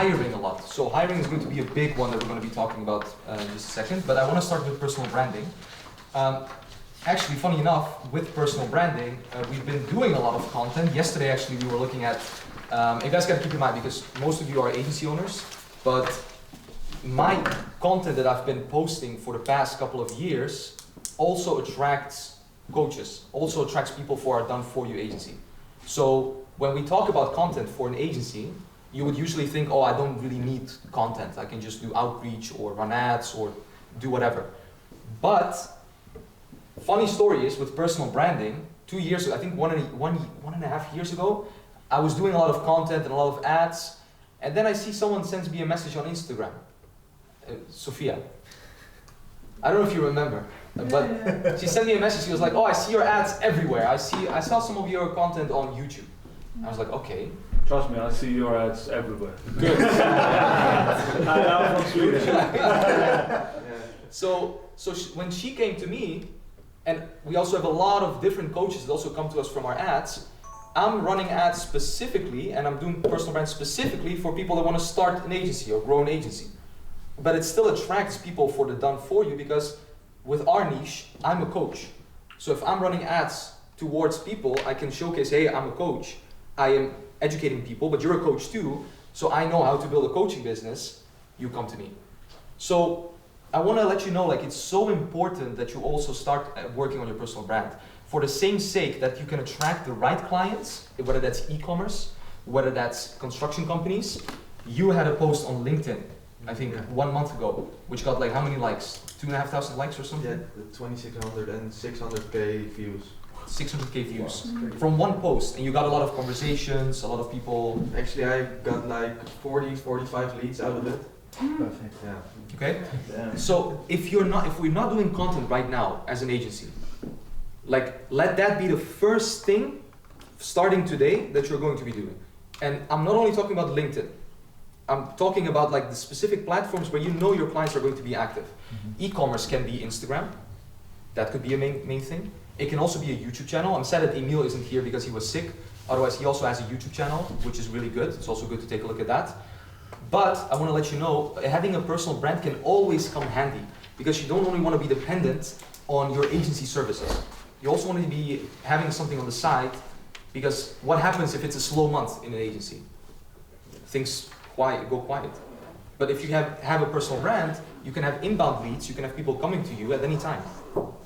hiring a lot. So hiring is going to be a big one that we're going to be talking about in just a second, but I want to start with personal branding. Actually, funny enough, with personal branding, we've been doing a lot of content. Yesterday, actually, we were looking at, you guys got to keep in mind, because most of you are agency owners, but my content that I've been posting for the past couple of years also attracts coaches, also attracts people for our done-for-you agency. So when we talk about content for an agency, you would usually think, oh, I don't really need content. I can just do outreach or run ads or do whatever. But funny story is with personal branding, 2 years ago, I think one and a half years ago, I was doing a lot of content and a lot of ads, and then I see someone sends me a message on Instagram. Sophia. I don't know if you remember, but she sent me a message. She was like, oh, I see your ads everywhere. I saw some of your content on YouTube. I was like, okay. Trust me, I see your ads everywhere. Good. I'm from Sweden. So when she came to me, and we also have a lot of different coaches that also come to us from our ads, I'm running ads specifically, and I'm doing personal brand specifically for people that want to start an agency or grow an agency. But it still attracts people for the done for you, because with our niche, I'm a coach. So if I'm running ads towards people, I can showcase, hey, I'm a coach. I am educating people, but you're a coach too. So I know how to build a coaching business. You come to me. So I want to let you know, like, it's so important that you also start working on your personal brand for the same sake that you can attract the right clients, whether that's e-commerce, whether that's construction companies. You had a post on LinkedIn, I think 1 month ago, which got like how many likes? 2,500 likes or something? Yeah, 2,600 and 600k views. 600k views from one post, and you got a lot of conversations, a lot of people. Actually, I got like 40, 45 leads out of it. Perfect. Yeah. Okay. So if we're not doing content right now as an agency, like, let that be the first thing starting today that you're going to be doing. And I'm not only talking about LinkedIn. I'm talking about like the specific platforms where you know your clients are going to be active. E-commerce can be Instagram. That could be a main thing. It can also be a YouTube channel. I'm sad that Emil isn't here because he was sick. Otherwise, he also has a YouTube channel, which is really good. It's also good to take a look at that. But I want to let you know, having a personal brand can always come handy, because you don't only want to be dependent on your agency services. You also want to be having something on the side, because what happens if it's a slow month in an agency? Things go quiet. But if you have a personal brand, you can have inbound leads, you can have people coming to you at any time,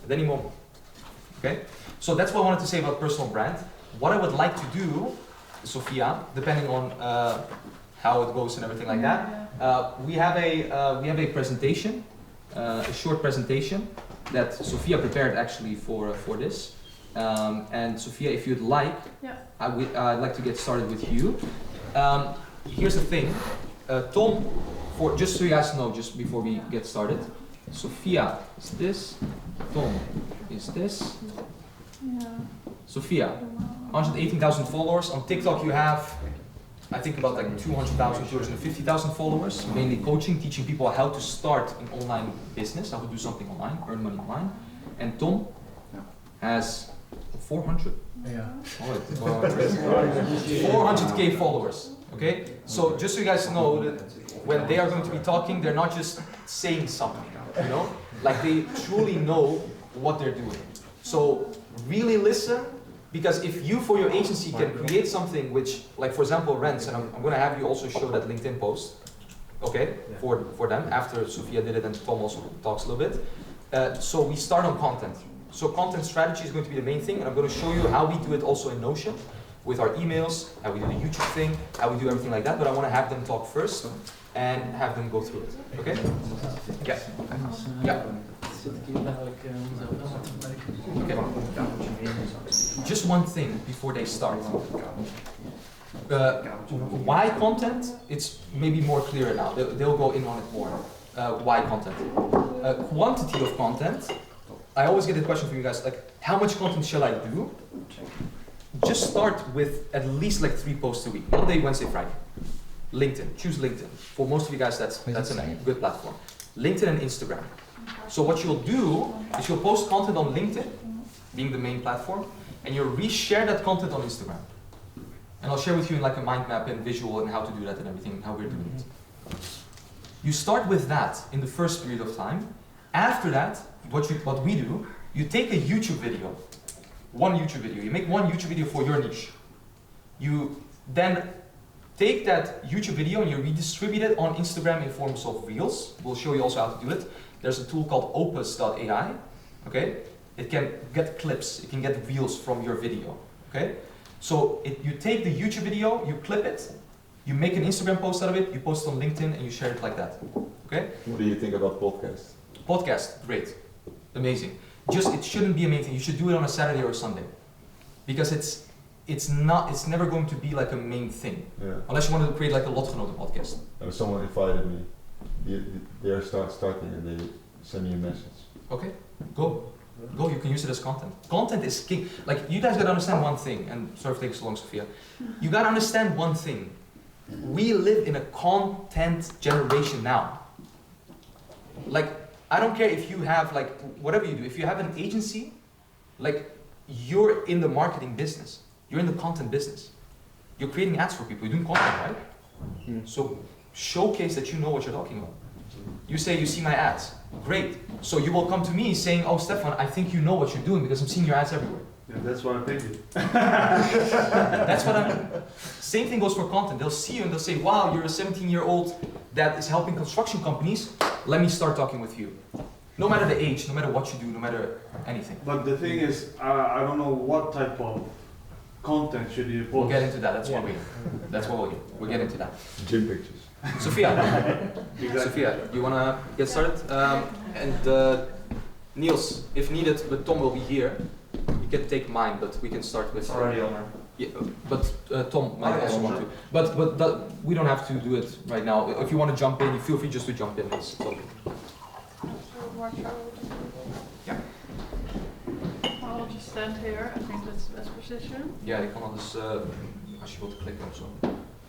at any moment. Okay? So that's what I wanted to say about personal brand. What I would like to do, Sophia, depending on how it goes and everything like that, we have a presentation, a short presentation that Sophia prepared actually for this. And Sophia, if you'd like, I'd like to get started with you. Here's the thing, Tom, just so you guys know, just before we get started, Sophia is this, Tom is this. Sophia, 118,000 followers. On TikTok you have, I think, about like 200,000, 250,000 followers, mainly coaching, teaching people how to start an online business, how to do something online, earn money online. And Tom has 400? Yeah. 400k followers. Okay? So just so you guys know that when they are going to be talking, they're not just saying something, you know? Like, they truly know what they're doing. So really listen, because if you, for your agency, can create something which, like for example, rents, and I'm going to have you also show that LinkedIn post, okay, for them, after Sophia did it and Tom also talks a little bit. So we start on content. So content strategy is going to be the main thing, and I'm going to show you how we do it also in Notion, with our emails, how we do the YouTube thing, how we do everything like that, but I want to have them talk first and have them go through it, okay? Yeah. Yeah. Okay. Just one thing before they start. Why content? It's maybe more clear now. They'll go in on it more. Why content? Quantity of content. I always get a question from you guys, like, how much content shall I do? Just start with at least like 3 posts a week. Monday, Wednesday, Friday. LinkedIn. Choose LinkedIn. For most of you guys, that's a good platform. LinkedIn and Instagram. So what you'll do is you'll post content on LinkedIn, being the main platform, and you'll reshare that content on Instagram. And I'll share with you in like a mind map and visual and how to do that and everything, how we're doing it. You start with that in the first period of time. After that, what we do, you take a YouTube video, one YouTube video, you make one YouTube video for your niche. You then take that YouTube video and you redistribute it on Instagram in forms of reels. We'll show you also how to do it. There's a tool called opus.ai, okay? It can get clips, it can get reels from your video, okay? So you take the YouTube video, you clip it, you make an Instagram post out of it, you post it on LinkedIn and you share it like that, okay? What do you think about podcasts? Podcast, great, amazing. Just, it shouldn't be amazing, you should do it on a Saturday or a Sunday. Because it's never going to be like a main thing. Yeah. Unless you want to create like a Lotgenoten podcast. Someone invited me. They're starting and they send me a message. Okay, go, you can use it as content. Content is king. Like, you guys gotta understand one thing, and sorry for taking so long, Sophia. You gotta understand one thing. We live in a content generation now. Like, I don't care if you have, like, whatever you do, if you have an agency, like, you're in the marketing business. You're in the content business. You're creating ads for people, you're doing content, right? So, showcase that you know what you're talking about. You say you see my ads, great. So you will come to me saying, oh Stefan, I think you know what you're doing because I'm seeing your ads everywhere. Yeah, that's why I paid you. That's what I'm. Same thing goes for content. They'll see you and they'll say, wow, you're a 17-year-old that is helping construction companies. Let me start talking with you. No matter the age, no matter what you do, no matter anything. But the thing is, I don't know what type of content should you post. We'll get into that. That's what we'll get into that. Gym pictures. Sophia, Exactly. Sophia, you wanna get started? Niels, if needed, but Tom will be here. You can take mine, but we can start with. It's already on there. Yeah, but Tom might also want to. But we don't have to do it right now. If you want to jump in, you feel free just to jump in. It's okay. Yeah. I'll just stand here. I think that's the best position. Ja, je kan anders als je wilt klikken of zo.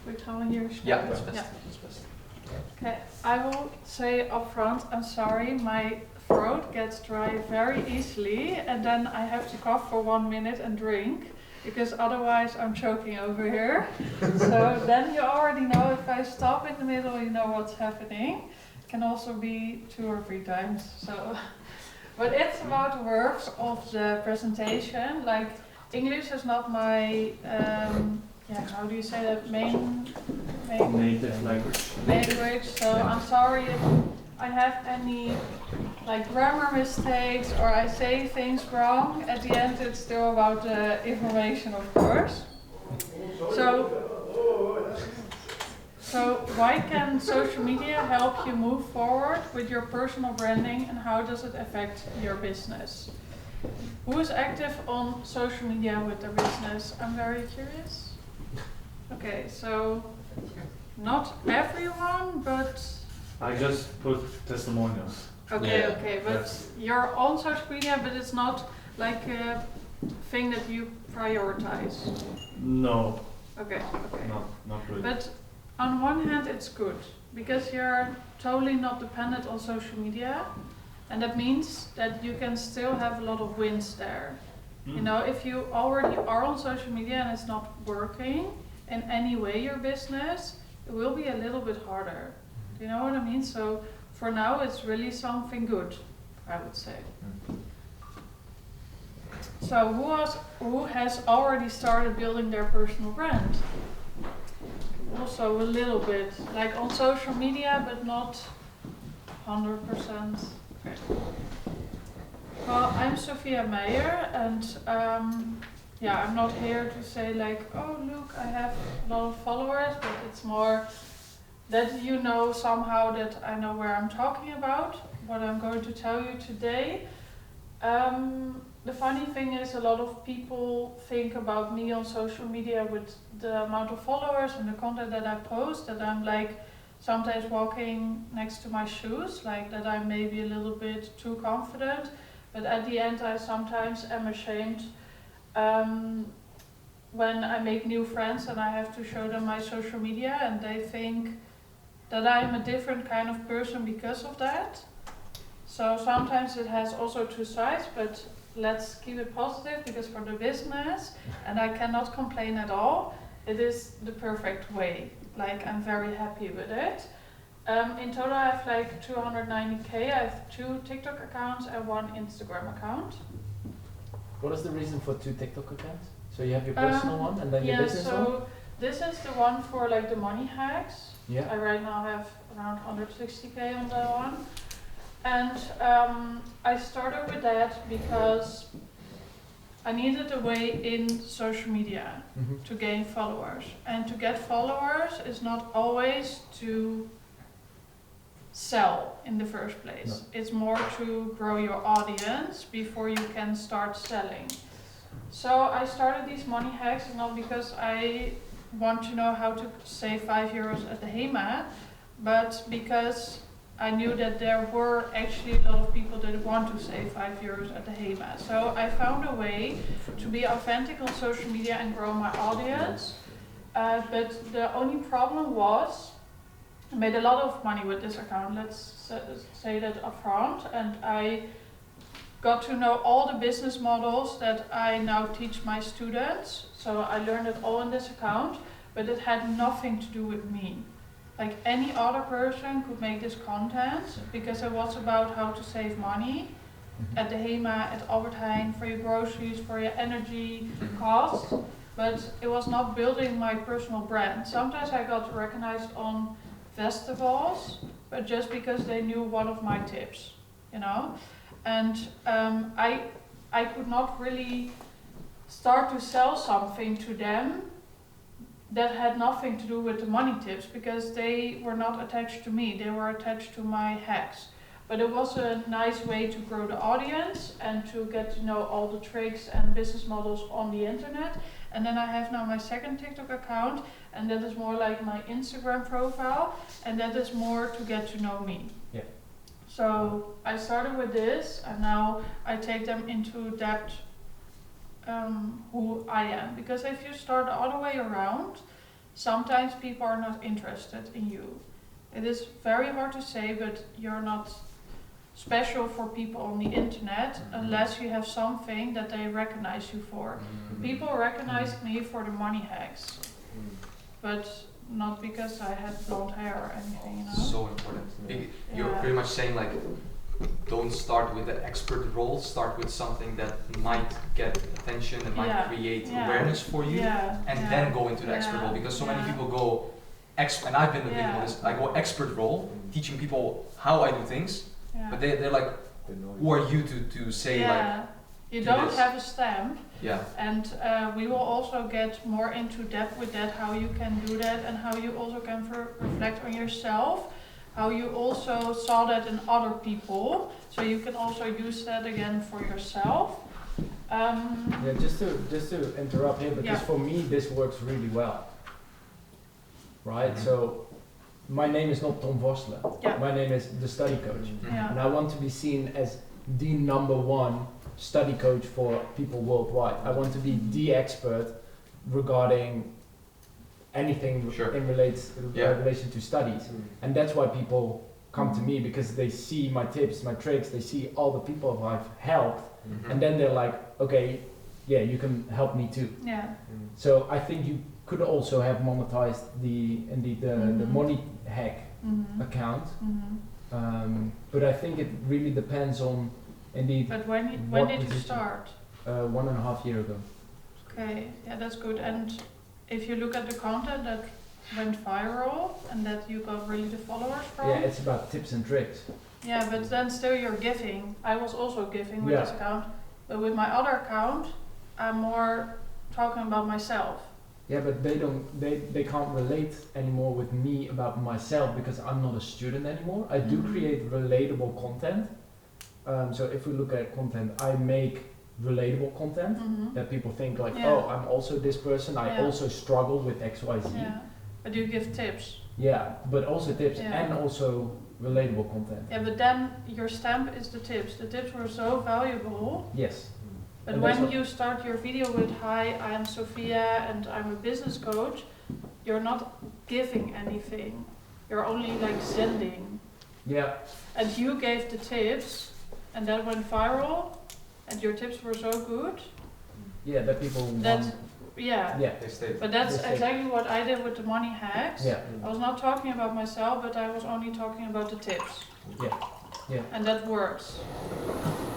We gaan hier staan. Ja, that's best. Yeah. That's best. Okay, I will say up front, I'm sorry, my throat gets dry very easily and then I have to cough for 1 minute and drink because otherwise I'm choking over here. So then you already know if I stop in the middle, you know what's happening. It can also be 2 or 3 times. So, but it's about the works of the presentation. Like, English is not my how do you say that? Main Native language. language. So I'm sorry if I have any like grammar mistakes or I say things wrong. At the end, it's still about the information, of course. So why can social media help you move forward with your personal branding and how does it affect your business? Who is active on social media with their business? I'm very curious. Okay, so not everyone, but I just put testimonials. okay, but you're on social media, but it's not like a thing that you prioritize. No, Okay. not really. But on one hand, it's good because you're totally not dependent on social media, and that means that you can still have a lot of wins there. You know, if you already are on social media and it's not working in any way your business, it will be a little bit harder. Do you know what I mean? So for now, it's really something good, I would say. So who has already started building their personal brand? Also a little bit, like on social media, but not 100%. Okay. Well, I'm Sophia Meijer, and I'm not here to say like, oh look, I have a lot of followers, but it's more that you know somehow that I know where I'm talking about, what I'm going to tell you today. The funny thing is a lot of people think about me on social media with the amount of followers and the content that I post, that I'm like sometimes walking next to my shoes, like that I'm maybe a little bit too confident, but at the end I sometimes am ashamed when I make new friends and I have to show them my social media and they think that I'm a different kind of person because of that. So sometimes it has also 2 sides, but let's keep it positive because for the business, and I cannot complain at all, it is the perfect way. Like, I'm very happy with it. In total, I have like 290k. I have 2 TikTok accounts and 1 Instagram account. What is the reason for 2 TikTok accounts? So you have your personal one and then your Yeah, business one? so this is the one for like the money hacks. Yeah. I right now have around 160k on that one. And I started with that because I needed a way in social media Mm-hmm. to gain followers. And to get followers is not always to sell in the first place. No. It's more to grow your audience before you can start selling. So I started these money hacks not because I want to know how to save €5 at the HEMA, but because I knew that there were actually a lot of people that want to save €5 at the HEMA. So I found a way to be authentic on social media and grow my audience. But the only problem was, I made a lot of money with this account, let's say that upfront, and I got to know all the business models that I now teach my students. So I learned it all in this account, but it had nothing to do with me. Like any other person could make this content because it was about how to save money at the HEMA, at Albert Heijn, for your groceries, for your energy costs, but it was not building my personal brand. Sometimes I got recognized on festivals, but just because they knew one of my tips, you know? And I could not really start to sell something to them that had nothing to do with the money tips because they were not attached to me, they were attached to my hacks. But it was a nice way to grow the audience and to get to know all the tricks and business models on the internet. And then I have now my second TikTok account, and that is more like my Instagram profile, and that is more to get to know me. Yeah. So I started with this, and now I take them into depth who I am. Because if you start the other way around, sometimes people are not interested in you. It is very hard to say, but you're not special for people on the internet unless you have something that they recognize you for. People recognized me for the money hacks, but not because I had blonde hair or anything, you know? So important. You're Yeah. pretty much saying like, don't start with the expert role, start with something that might get attention and might Yeah. create Yeah. awareness for you, and then go into the expert Yeah. role, because so many Yeah. people go, and I've been the victim of Yeah. this, I go expert role, teaching people how I do things, Yeah. but they're like, who are you to say like, you do don't this. have a stamp, yeah, and we will also get more into depth with that, how you can do that and how you also can reflect on yourself, how you also saw that in other people, so you can also use that again for yourself. Yeah, just to interrupt here, because Yeah. for me this works really well. Right? So my name is not Tom Vossler. Yeah. My name is the study coach. Yeah. And I want to be seen as the #1 study coach for people worldwide. I want to be the expert regarding anything Sure. in Yeah. relation to studies. And that's why people come to me, because they see my tips, my tricks, they see all the people I've helped, and then they're like, okay, yeah, you can help me too. Yeah. So I think you could also have monetized the Mhm. money hack Mhm. account. Mhm. But I think it really depends on indeed But when what did you position? start? 1.5 years ago. Okay, yeah, that's good. And if you look at the content that went viral and that you got really the followers from, Yeah, it's about tips and tricks. yeah, but then still you're giving. I was also giving with this account, but with my other account, I'm more talking about myself. Yeah, but they can't relate anymore with me about myself because I'm not a student anymore. I do Mhm. create relatable content. So if we look at content, I make relatable content that people think like, Yeah. oh, I'm also this person. I Yeah. also struggle with XYZ. Yeah, but you give tips. Yeah, but also tips Yeah. and also relatable content. Yeah, but then your stamp is the tips. The tips were so valuable. Yes. But And that's when what- you start your video with, hi, I'm Sophia and I'm a business coach, you're not giving anything. You're only like sending. Yeah. And you gave the tips and that went viral and your tips were so good Yeah, that people that want. yeah. Yeah. They stay. But that's They stay. exactly what I did with the money hacks. Yeah. I was not talking about myself, but I was only talking about the tips. Yeah. And that works.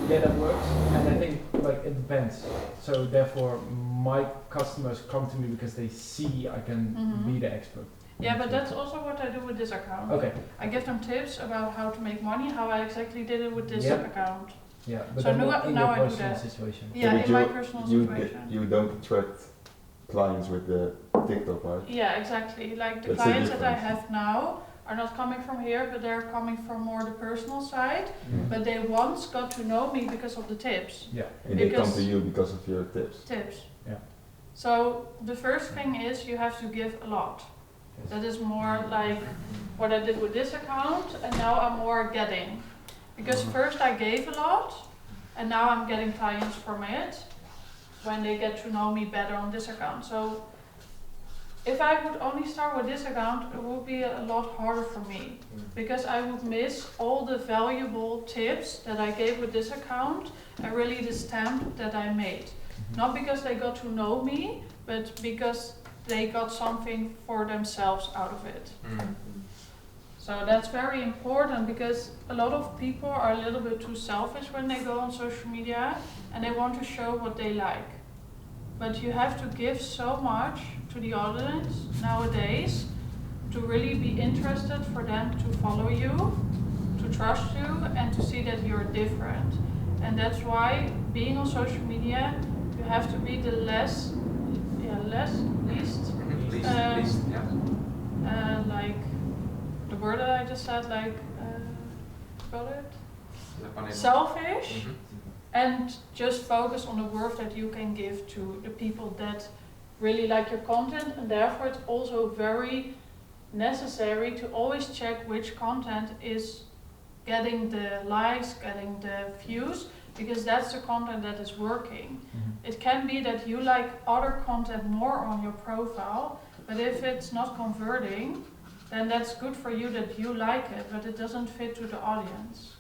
Yeah, that works. And I think like it depends. So therefore, my customers come to me because they see I can Mhm. be the expert. Yeah, but that's also what I do with this account. Okay. I give them tips about how to make money, how I exactly did it with this Yep. account. Yeah, but So then now- not in now your I do personal that. situation. Yeah, but in my personal situation. You don't attract clients with the TikTok, right? Yeah, exactly. Like the That's the clients that I difference. have now are not coming from here, but they're coming from more the personal side. Mm. But they once got to know me because of the tips. Yeah. And they come Because- to you because of your tips. Tips. Yeah. So the first thing is you have to give a lot. That is more like what I did with this account, and now I'm more getting. Because first I gave a lot, and now I'm getting clients from it when they get to know me better on this account. So if I would only start with this account, it would be a lot harder for me. Because I would miss all the valuable tips that I gave with this account and really the stamp that I made. Not because they got to know me, but because they got something for themselves out of it. So that's very important because a lot of people are a little bit too selfish when they go on social media and they want to show what they like. But you have to give so much to the audience nowadays to really be interested for them to follow you, to trust you, and to see that you're different. And that's why being on social media, you have to be the least, Least, yeah. like the word that I just said, like, got it? Selfish, Mhm. and just focus on the worth that you can give to the people that really like your content, and therefore it's also very necessary to always check which content is getting the likes, getting the views, because that's the content that is working. It can be that you like other content more on your profile, but if it's not converting, then that's good for you that you like it, but it doesn't fit to the audience.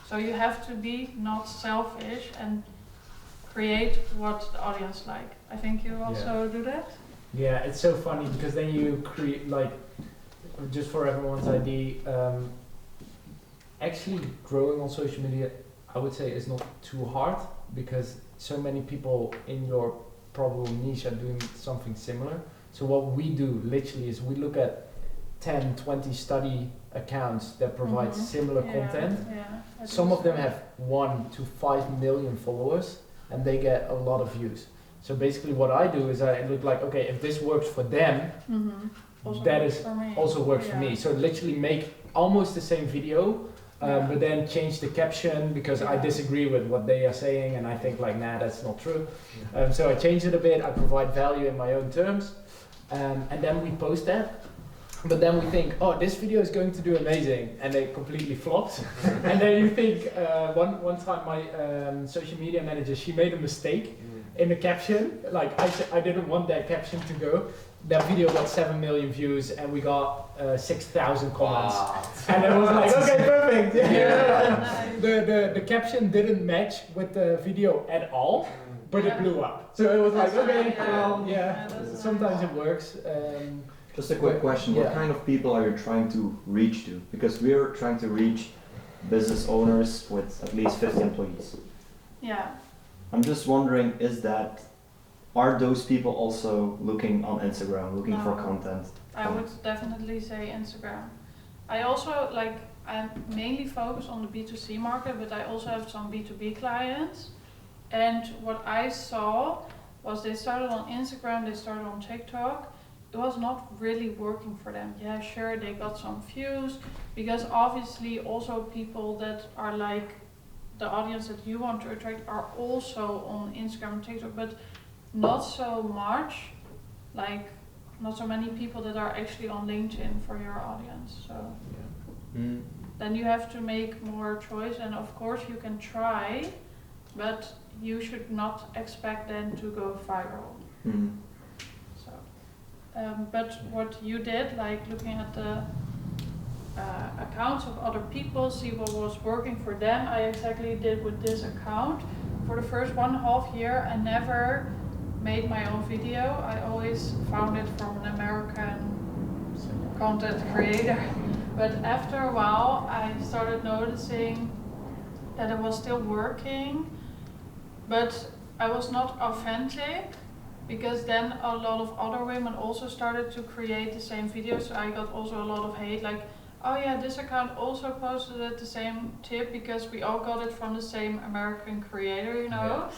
So you have to be not selfish and create what the audience like. I think you also do that? Yeah, it's so funny because then you create like, just for everyone's idea, actually growing on social media, I would say is not too hard because so many people in your probable niche are doing something similar. So what we do literally is we look at 10, 20 study accounts that provide similar content. Yeah, Some of them have 1 to 5 million followers and they get a lot of views. So basically what I do is I look like, okay, if this works for them, that is also works for me. So literally make almost the same video, but then change the caption because I disagree with what they are saying and I think like, nah, that's not true. So I change it a bit, I provide value in my own terms, and then we post that. But then we think, oh, this video is going to do amazing, and they completely flopped. And then you think, one time my social media manager, she made a mistake in the caption. Like I didn't want that caption to go. That video got 7 million views, and we got 6,000 comments. Wow. And it was like, okay, perfect. Yeah. The caption didn't match with the video at all, but it blew up. So it was like, That's okay, right, well, yeah, that's sometimes right. it works. Just a quick question, what kind of people are you trying to reach to? Because we're trying to reach business owners with at least 50 employees. Yeah. I'm just wondering, are those people also looking on Instagram, looking for No. content? I would definitely say Instagram. I also I mainly focus on the B2C market, but I also have some B2B clients. And what I saw was they started on Instagram, they started on TikTok. It was not really working for them. Yeah, sure, they got some views, because obviously also people that are like the audience that you want to attract are also on Instagram and TikTok, but not so much, like not so many people that are actually on LinkedIn for your audience. So then you have to make more choice, and of course you can try, but you should not expect them to go viral. So, but what you did, like looking at the accounts of other people, see what was working for them, I exactly did with this account. For the first 1.5 years, I never made my own video, I always found it from an American content creator. But after a while, I started noticing that it was still working, but I was not authentic, because then a lot of other women also started to create the same videos. So I got also a lot of hate, like, oh yeah, this account also posted it, the same tip, because we all got it from the same American creator, you know.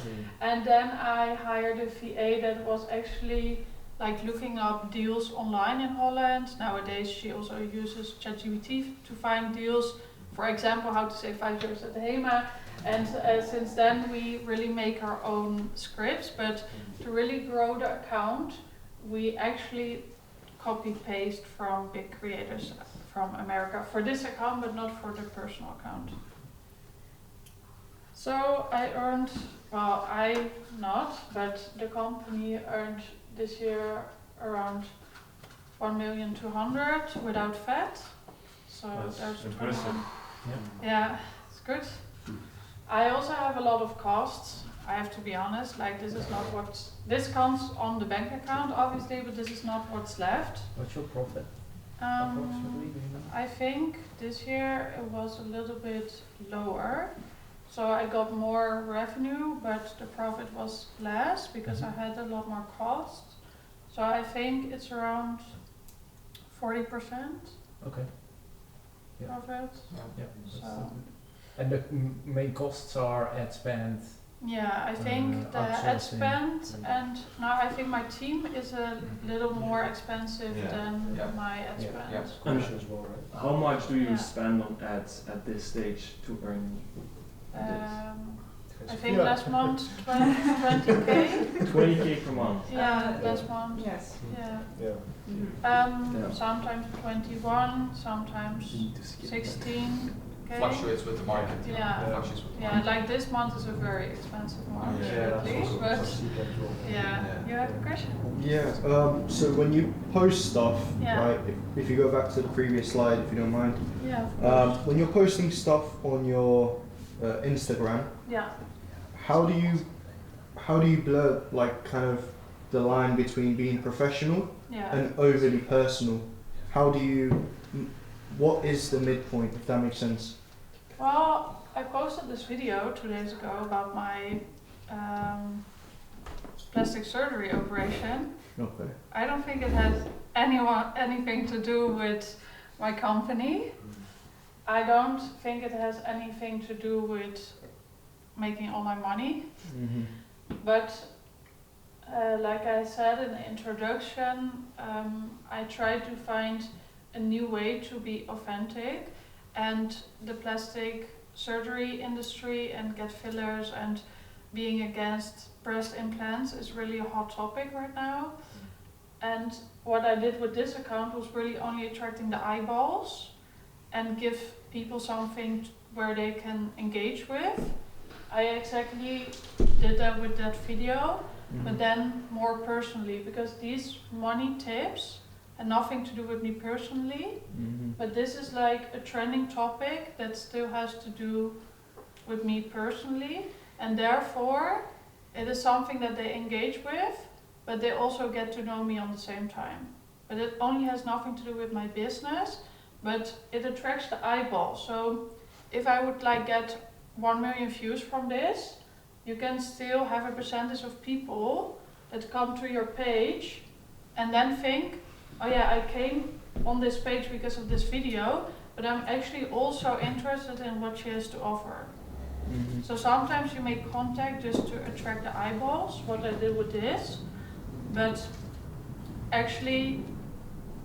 And then I hired a VA that was actually like looking up deals online in Holland. Nowadays she also uses ChatGPT to find deals. For example, how to save €5 at the HEMA. And since then we really make our own scripts, but to really grow the account, we actually copy-paste from big creators from America for this account, but not for the personal account. So I earned, well, I not, but the company earned this year around 1,200,000 without VAT. So That's there's impressive. yeah, it's good. I also have a lot of costs. I have to be honest, like this is not what's, this comes on the bank account obviously, but this is not what's left. What's your profit? Approximately, do you know? I think this year it was a little bit lower. So I got more revenue, but the profit was less because I had a lot more costs. So I think it's around 40% Okay. Yeah. profit. Yeah. That's So still good. And the main costs are ad spend. yeah, I think the ad outsourcing. spend, and now I think my team is a little more expensive Yeah. than Yeah. my ad Yeah. spend. Yeah. Commission as well, right? How much do you Yeah. spend on ads at this stage to earn I think last month 20k. 20K per month? Yeah, last month. Yes. Yeah. Yeah. Yeah. Sometimes 21, sometimes 16k. Fluctuates with the market. you know, Yeah. Fluctuates with the Yeah, market. like this month is a very expensive month, Yeah, that's lately, also but yeah. Yeah. You have a question? Yeah, so when you post stuff, Yeah. right, if you go back to the previous slide, if you don't mind, Yeah. when you're posting stuff on your Instagram, Yeah. how do you blur, like, kind of the line between being professional Yeah. and overly personal? How do you, what is the midpoint, if that makes sense? Well, I posted this video 2 days ago about my plastic surgery operation. Okay. I don't think it has anything to do with my company. I don't think it has anything to do with making all my money. Mm-hmm. But like I said in the introduction, I try to find a new way to be authentic, and the plastic surgery industry and get fillers and being against breast implants is really a hot topic right now. And what I did with this account was really only attracting the eyeballs and give people something where they can engage with. I exactly did that with that video, but then more personally, because these money tips had nothing to do with me personally, but this is like a trending topic that still has to do with me personally, and therefore it is something that they engage with, but they also get to know me on the same time. But it only has nothing to do with my business, but it attracts the eyeball. So if I would like get 1 million views from this, you can still have a percentage of people that come to your page and then think, oh yeah, I came on this page because of this video, but I'm actually also interested in what she has to offer. So sometimes you make contact just to attract the eyeballs, what I did with this, but actually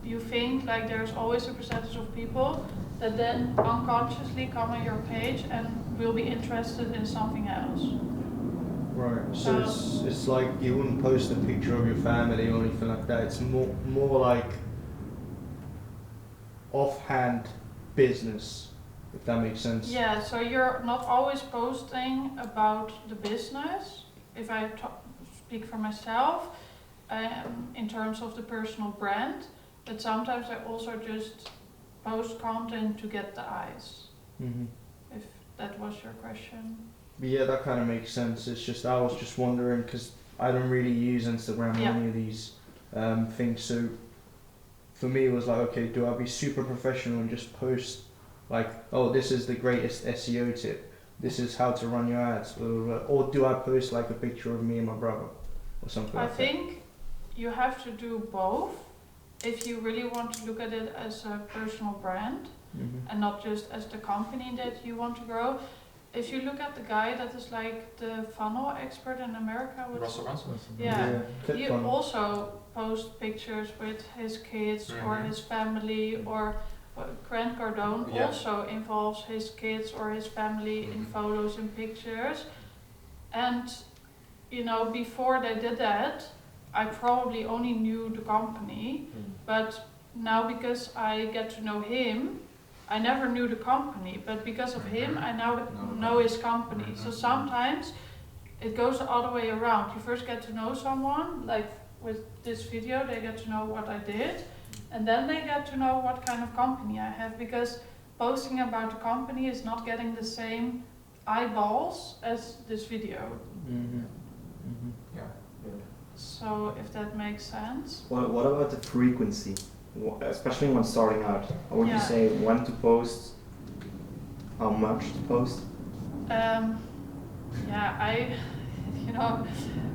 you think like there's always a percentage of people that then unconsciously come on your page and will be interested in something else. Right, so it's like you wouldn't post a picture of your family or anything like that. It's more like offhand business, if that makes sense. Yeah, so you're not always posting about the business. If I speak for myself, in terms of the personal brand, but sometimes I also just post content to get the eyes. If that was your question. Yeah, that kind of makes sense. It's just I was just wondering because I don't really use Instagram or any of these things. So for me, it was like, okay, do I be super professional and just post like, oh, this is the greatest SEO tip, this is how to run your ads, blah, blah, blah. Or do I post like a picture of me and my brother or something like that? I think you have to do both if you really want to look at it as a personal brand and not just as the company that you want to grow. If you look at the guy that is like the funnel expert in America, Russell Brunson. yeah, Click he funnel. also posts pictures with his kids or his family, or Grant Cardone also involves his kids or his family in photos and pictures. And you know, before they did that, I probably only knew the company, but now because I get to know him, I never knew the company, but because of him, I now know his company. So sometimes it goes the other way around. You first get to know someone, like with this video, they get to know what I did, and then they get to know what kind of company I have, because posting about the company is not getting the same eyeballs as this video. Yeah. So if that makes sense. What about the frequency? Especially when starting out, how would you say when to post, how much to post? You know,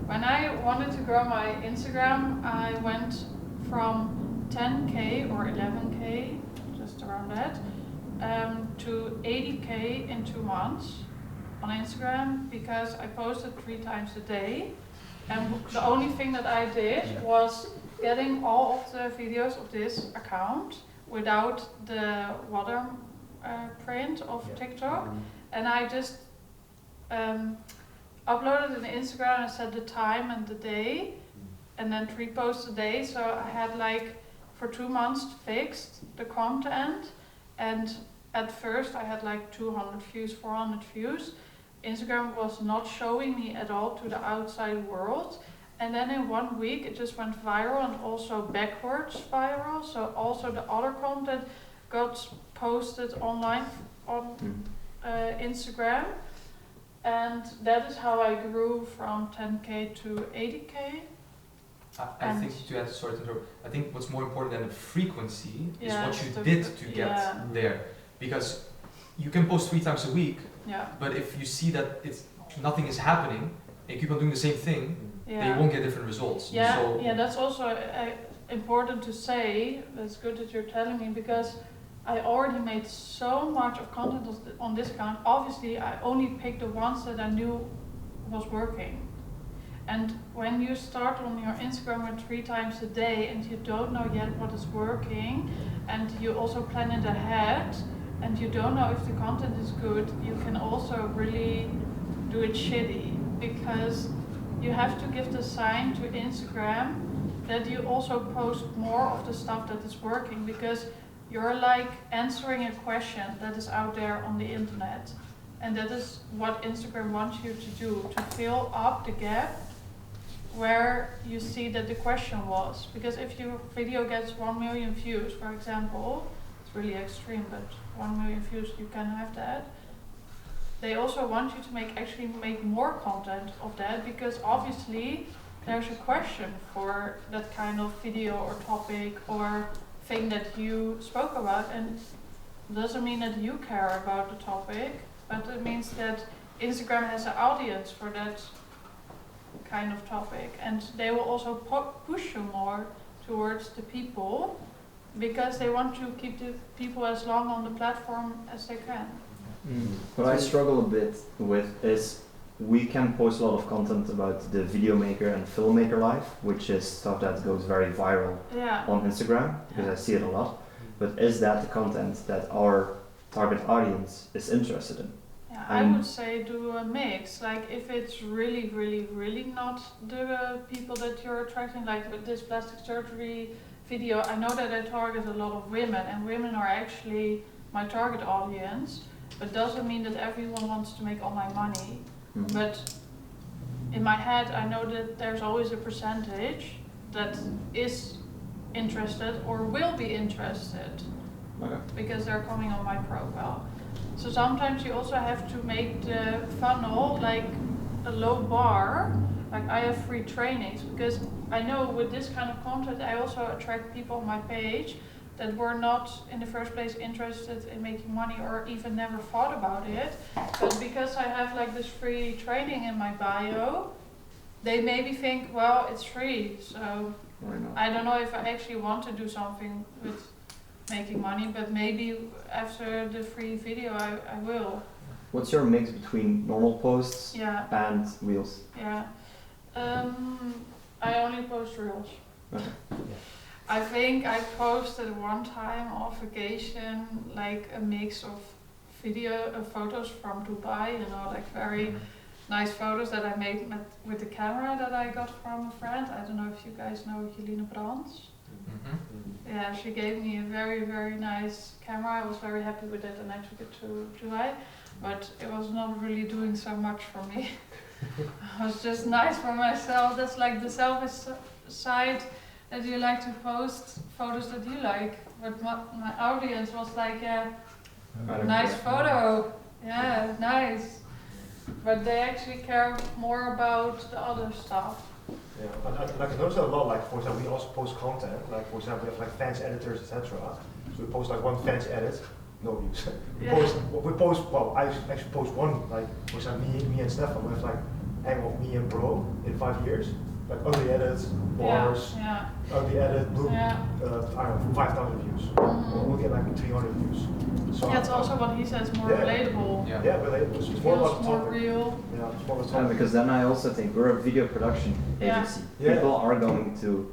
when I wanted to grow my Instagram, I went from 10K or 11K, just around that, to 80K in 2 months on Instagram, because I posted 3 times a day. And the only thing that I did was getting all of the videos of this account without the water print of TikTok, and I just uploaded an Instagram and set the time and the day, and then 3 posts a day. So I had like for 2 months fixed the content, and at first I had like 200 views, 400 views. Instagram was not showing me at all to the outside world. And then in 1 week it just went viral, and also backwards viral. So also the other content got posted online on Instagram. And that is how I grew from 10K to 80K. I think to add, sorry to interrupt, I think what's more important than the frequency is what you the did to get there. Because you can post 3 times a week, but if you see that nothing is happening and you keep on doing the same thing, then you won't get different results. That's also important to say. That's good that you're telling me, because I already made so much of content on this account. Obviously, I only picked the ones that I knew was working. And when you start on your Instagram with 3 times a day and you don't know yet what is working, and you also plan it ahead, and you don't know if the content is good, you can also really do it shitty, because you have to give the sign to Instagram that you also post more of the stuff that is working, because you're like answering a question that is out there on the internet. And that is what Instagram wants you to do, to fill up the gap where you see that the question was. Because if your video gets 1 million views, for example, it's really extreme, but 1 million views, you can have that. They also want you to make more content of that, because obviously there's a question for that kind of video or topic or thing that you spoke about, and it doesn't mean that you care about the topic, but it means that Instagram has an audience for that kind of topic, and they will also push you more towards the people, because they want to keep the people as long on the platform as they can. What I struggle a bit with is we can post a lot of content about the video maker and filmmaker life, which is stuff that goes very viral on Instagram, because I see it a lot. But is that the content that our target audience is interested in? Yeah, I would say do a mix. Like if it's really, really, really not the people that you're attracting, like with this plastic surgery video, I know that I target a lot of women, and women are actually my target audience, but doesn't mean that everyone wants to make all my money. But in my head, I know that there's always a percentage that is interested or will be interested, because they're coming on my profile. So sometimes you also have to make the funnel like a low bar, like I have free trainings, because I know with this kind of content I also attract people on my page that were not in the first place interested in making money or even never thought about it, but because I have like this free training in my bio, they maybe think, well, it's free, so I don't know if I actually want to do something with making money, but maybe after the free video I will. What's your mix between normal posts and reels? Yeah, I only post reels. Okay. I think I posted one time on vacation like a mix of photos from Dubai, you know, like very nice photos that I made with the camera that I got from a friend. I don't know if you guys know Jelena Brands. Yeah, she gave me a very, very nice camera. I was very happy with it and I took it to Dubai, but it was not really doing so much for me. It was just nice for myself. That's like the selfish side, that you like to post photos that you like. But my audience was like, yeah, nice photo, yeah, nice. But they actually care more about the other stuff. Yeah, like I noticed a lot, like for example, we also post content, like for example, we have like fans, editors, etc. So we post like one fans edit, no views. I actually post one, like for example, me and Stefan, we have like hang of me and bro in 5 years. Like ugly edit, bars, ugly edit, boom, I don't know, 5,000 views. We'll get like 300 views. So it's also what he says, more relatable. Yeah, relatable. It's more about the topic. Real. Yeah, it's more about the topic. Because then I also think we're a video production agency. Yeah. People are going to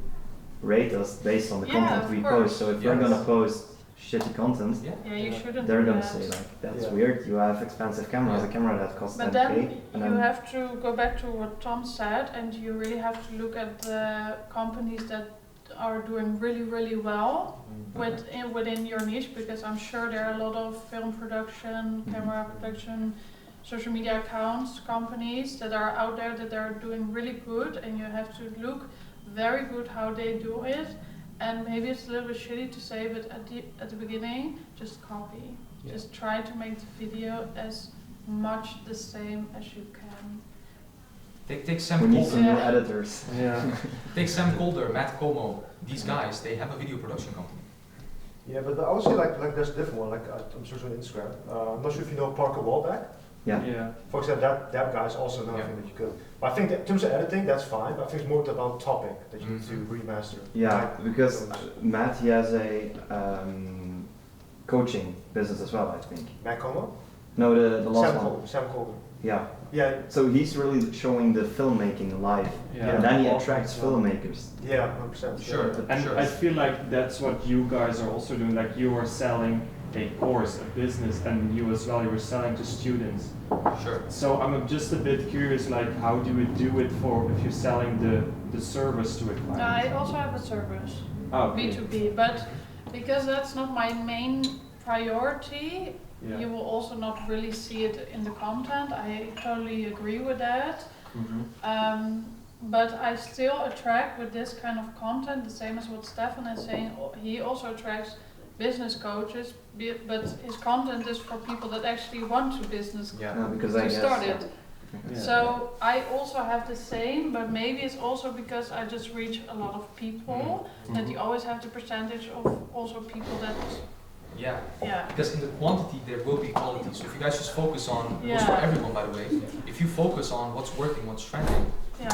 rate us based on the content we post. So if we're gonna post shitty content, you shouldn't. They're gonna say like, that's weird. You have expensive cameras, a camera that costs 10K. But then you have to go back to what Tom said, and you really have to look at the companies that are doing really, really well within your niche, because I'm sure there are a lot of film production, camera production, social media accounts, companies that are out there that are doing really good, and you have to look very good how they do it. And maybe it's a little bit shitty to say, but at the beginning, just copy. Yeah. Just try to make the video as much the same as you can. Take Sam We need some Calder. new editors. Yeah. Take Sam Calder, Matt Como. These guys, they have a video production company. Yeah, but I would say like there's a different one. Like I'm searching on Instagram. I'm not sure if you know Parker Wallback. Yeah. For example, that guy is also another thing that you could. But I think that in terms of editing, that's fine. But I think it's more about topic that you need to remaster. Yeah, because Matt, he has a coaching business as well, I think. Matt Como? No, the last one. Sam Calder. Yeah. Yeah. So he's really showing the filmmaking live, and then he attracts filmmakers. Yeah, 100%. Sure. And I feel like that's what you guys are also doing. Like you are selling a course, a business, and you as well, you were selling to students. Sure. So I'm just a bit curious, like how do you do it for if you're selling the service to a client? I also have a service, okay. B2B, but because that's not my main priority, you will also not really see it in the content. I totally agree with that. But I still attract with this kind of content, the same as what Stefan is saying. He also attracts business coaches, but his content is for people that actually want to business to start it. So I also have the same, but maybe it's also because I just reach a lot of people, that you always have the percentage of also people that. Yeah. Because in the quantity there will be quality. So if you guys just focus on, goes for everyone by the way, if you focus on what's working, what's trending,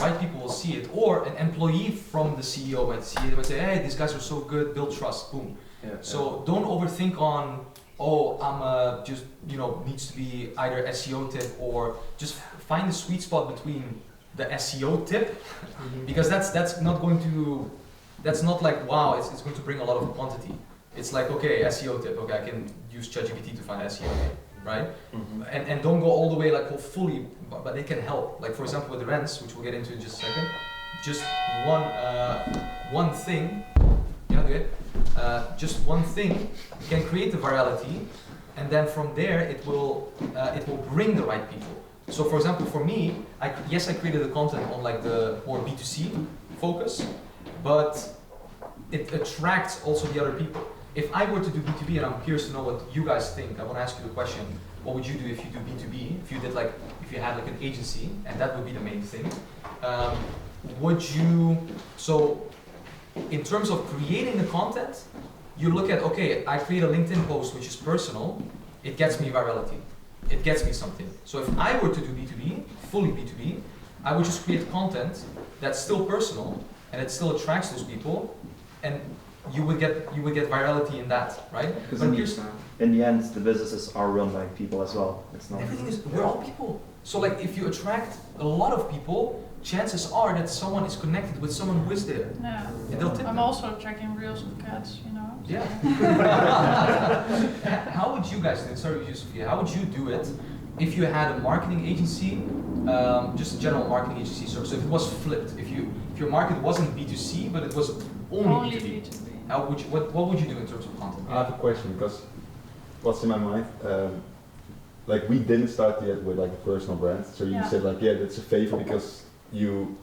right people will see it. Or an employee from the CEO might see it and might say, hey, these guys are so good, build trust, boom. So don't overthink on, I'm just, needs to be either SEO tip, or just find the sweet spot between the SEO tip, because that's not going to, that's not like, wow, it's going to bring a lot of quantity. It's like, okay, SEO tip, okay, I can use ChatGPT to find SEO tip, right? And don't go all the way like fully, but they can help. Like for example with the rents, which we'll get into in just a second, just one thing, just one thing can create the virality, and then from there it will bring the right people. So for example, for me, I created the content on like the more B2C focus, but it attracts also the other people. if I were to do B2B, and I'm curious to know what you guys think, I want to ask you the question, what would you do if you do B2B? If you did like, if you had like an agency, and that would be the main thing, would you, so in terms of creating the content, you look at, okay, I create a LinkedIn post which is personal, it gets me virality, it gets me something. So if I were to do B2B, fully B2B, I would just create content that's still personal, and it still attracts those people, and you would get virality in that, right? Because in the end, the businesses are run by people as well. It's not. Everything is, we're all people. So like, if you attract a lot of people, chances are that someone is connected with someone who is there. Yeah. And they'll tip I'm them. also checking reels of cats, you know. Yeah. How would you guys do it? Sorry, Sophia. How would you do it if you had a marketing agency, just a general marketing agency? So if it was flipped, if your market wasn't B2C, but it was only B2B. How would you, what would you do in terms of content? I have a question because what's in my mind, like we didn't start yet with like a personal brand. So you said like, yeah, that's a favor because you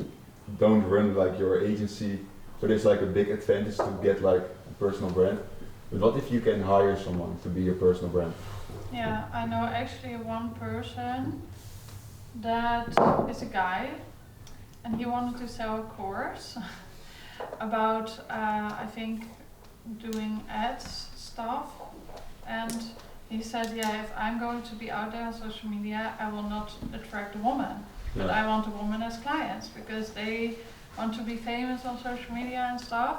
don't run like your agency. So there's like a big advantage to get like a personal brand. But what if you can hire someone to be your personal brand? Yeah, I know actually one person that is a guy, and he wanted to sell a course about, I think, doing ads stuff. And he said, yeah, if I'm going to be out there on social media, I will not attract a woman, but I want a woman as clients because they want to be famous on social media and stuff.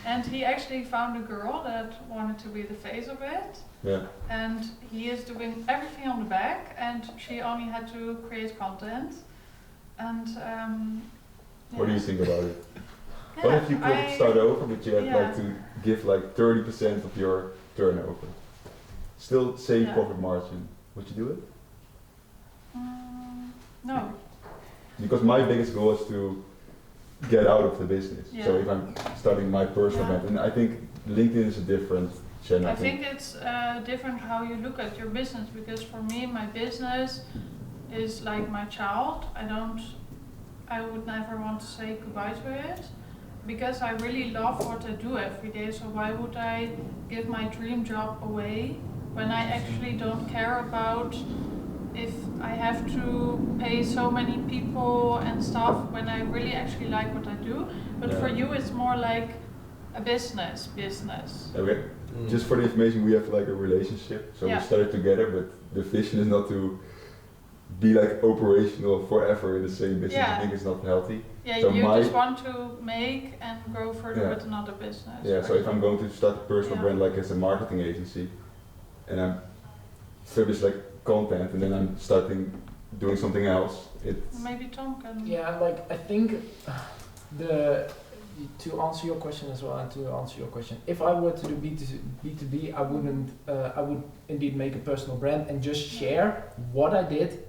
And he actually found a girl that wanted to be the face of it. Yeah. And he is doing everything on the back, and she only had to create content. And what do you think about it? Yeah, What if you could start over, but you had like to give like 30% of your turnover? Still same profit margin. Would you do it? No. Because my biggest goal is to get out of the business. So if I'm starting my personal brand, and I think LinkedIn is a different channel. I think it's different how you look at your business, because for me, my business is like my child. I would never want to say goodbye to it, because I really love what I do every day. So why would I give my dream job away when I actually don't care about if I have to pay so many people and stuff, when I really actually like what I do. But for you, it's more like a business. Okay. Just for the information, we have like a relationship. So we started together, but the vision is not to be like operational forever in the same business. I think it's not healthy. Yeah, so you just want to make and grow further with another business. Yeah, so if I'm going to start a personal brand like as a marketing agency, and I'm service like content, and then I'm starting doing something else, it's... Maybe Tom can... Yeah, like I think to answer your question as well, and to answer your question, if I were to do B2B, I wouldn't, I would indeed make a personal brand and just share what I did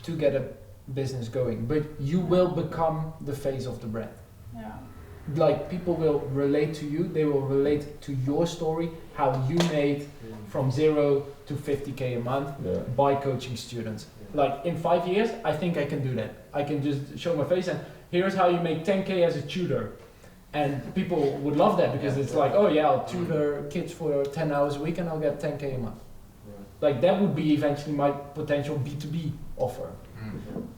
to get a business going. But you will become the face of the brand. Yeah. Like people will relate to you, they will relate to your story, how you made from 0 to 50K a month by coaching students. Like in 5 years, I think I can do that. I can just show my face and here's how you make 10K as a tutor. And people would love that because it's like, oh yeah, I'll tutor kids for 10 hours a week and I'll get 10K a month. Like that would be eventually my potential B2B offer.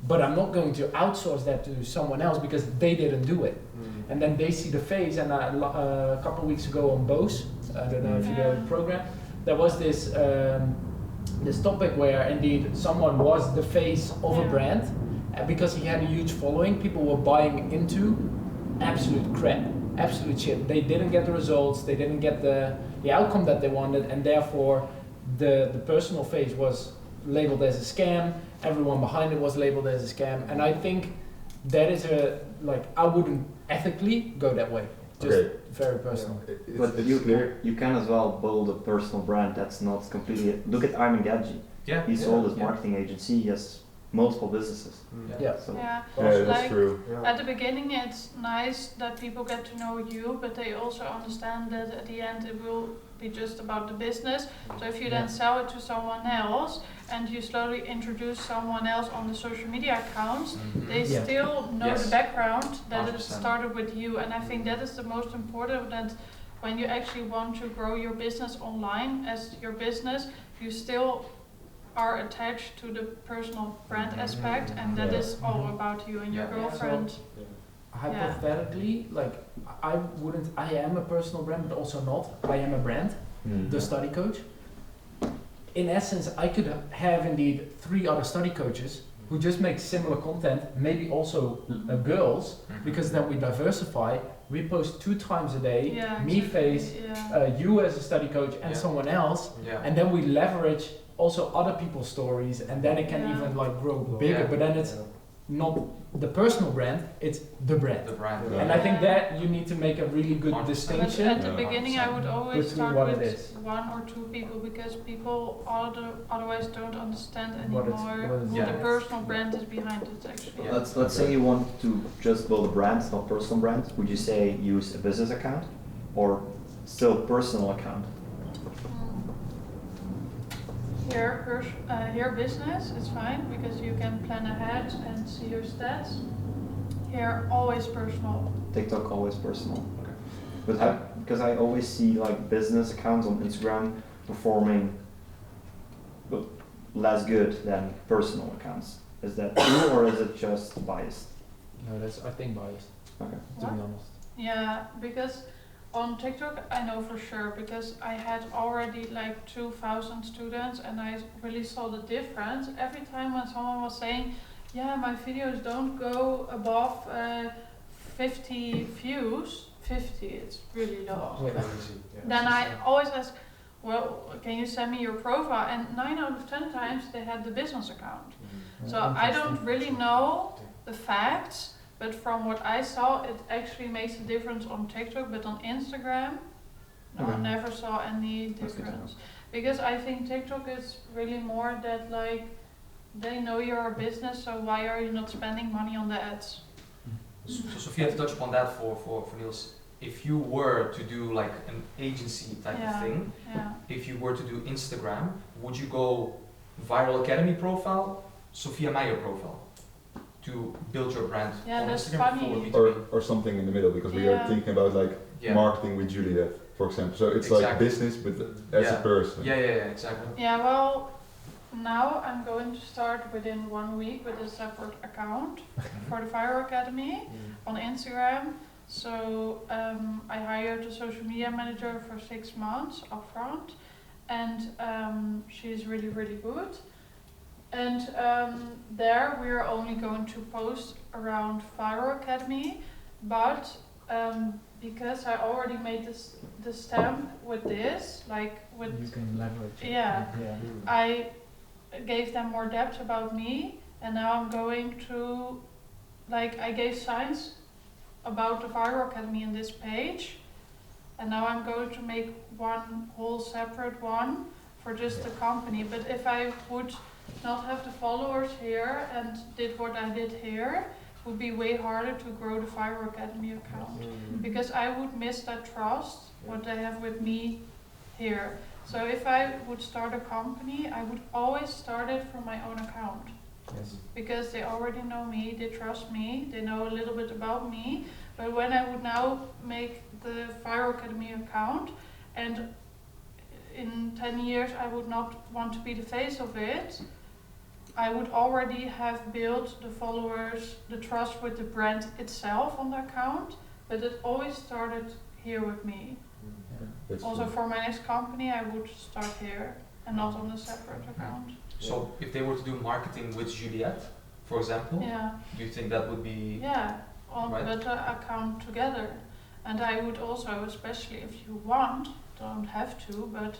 But I'm not going to outsource that to someone else because they didn't do it. And then they see the face, and a couple of weeks ago on Bose, I don't know if you know the program, there was this this topic where indeed someone was the face of a brand, and because he had a huge following, people were buying into absolute crap, absolute shit. They didn't get the results, they didn't get the outcome that they wanted, and therefore the personal face was labeled as a scam, everyone behind it was labeled as a scam, and I think that is I wouldn't ethically go that way, just very personal. But you can as well build a personal brand that's not completely, look at Armin Gadji. He sold his marketing agency, he has multiple businesses. That's true. At the beginning it's nice that people get to know you, but they also understand that at the end it will be just about the business. So if you then sell it to someone else and you slowly introduce someone else on the social media accounts, they still know the background that 100%. It started with you, and I think that is the most important, that when you actually want to grow your business online as your business, you still are attached to the personal brand aspect, and that is all about you and your girlfriend. Hypothetically, like I am a personal brand, but also not. I am a brand, the study coach. In essence, I could have indeed 3 other study coaches who just make similar content, maybe also girls, because then we diversify. We post 2 times a day, me face, you as a study coach and someone else, and then we leverage also other people's stories, and then it can even like grow bigger, but then it's not the personal brand, it's the brand. And I think that you need to make a really good distinction. But at the beginning I would always start with 1 or 2 people, because people otherwise don't understand anymore what the personal brand is behind it actually. Let's say you want to just build a brand, not personal brand. Would you say use a business account or still personal account? Here business is fine because you can plan ahead and see your stats. Here always personal. TikTok always personal. Okay. But because I always see like business accounts on Instagram performing less good than personal accounts. Is that true or is it just biased? No, that's I think biased. Okay. To be honest. Yeah, because on TikTok I know for sure, because I had already like 2,000 students and I really saw the difference. Every time when someone was saying, yeah, my videos don't go above 50 views, 50, it's really low. Then I always ask, well, can you send me your profile? And 9 out of 10 times they had the business account. So I don't really know the facts, but from what I saw, it actually makes a difference on TikTok, but on Instagram, no, I never saw any difference. Because I think TikTok is really more that like, they know you're a business, so why are you not spending money on the ads? So Sophia, to touch upon that for Niels, if you were to do like an agency type of thing, if you were to do Instagram, would you go Viral Academy profile, Sophia Meijer profile? To build your brand on that's Instagram funny. Or something in the middle, because we are thinking about like marketing with Juliet, for example. So it's like business, but as a person. Yeah, exactly. Yeah, well, now I'm going to start within 1 week with a separate account for the Viral Academy on Instagram. So I hired a social media manager for 6 months upfront, and she's really, really good. And there we are only going to post around Viral Academy, but because I already made the stamp with this, like with you can leverage. I gave them more depth about me, and now I'm going to, like, I gave signs about the Viral Academy in this page, and now I'm going to make one whole separate one for just the company. But if I would not have the followers here and did what I did here, it would be way harder to grow the Viral Academy account, because I would miss that trust what they have with me here. So if I would start a company, I would always start it from my own account. Because they already know me, they trust me, they know a little bit about me. But when I would now make the Viral Academy account, and in 10 years I would not want to be the face of it, I would already have built the followers, the trust with the brand itself on the account, but it always started here with me. Also for my next company I would start here and not on a separate account. So if they were to do marketing with Juliet, for example, do you think that would be on the account together? And I would also, especially if you want, don't have to, but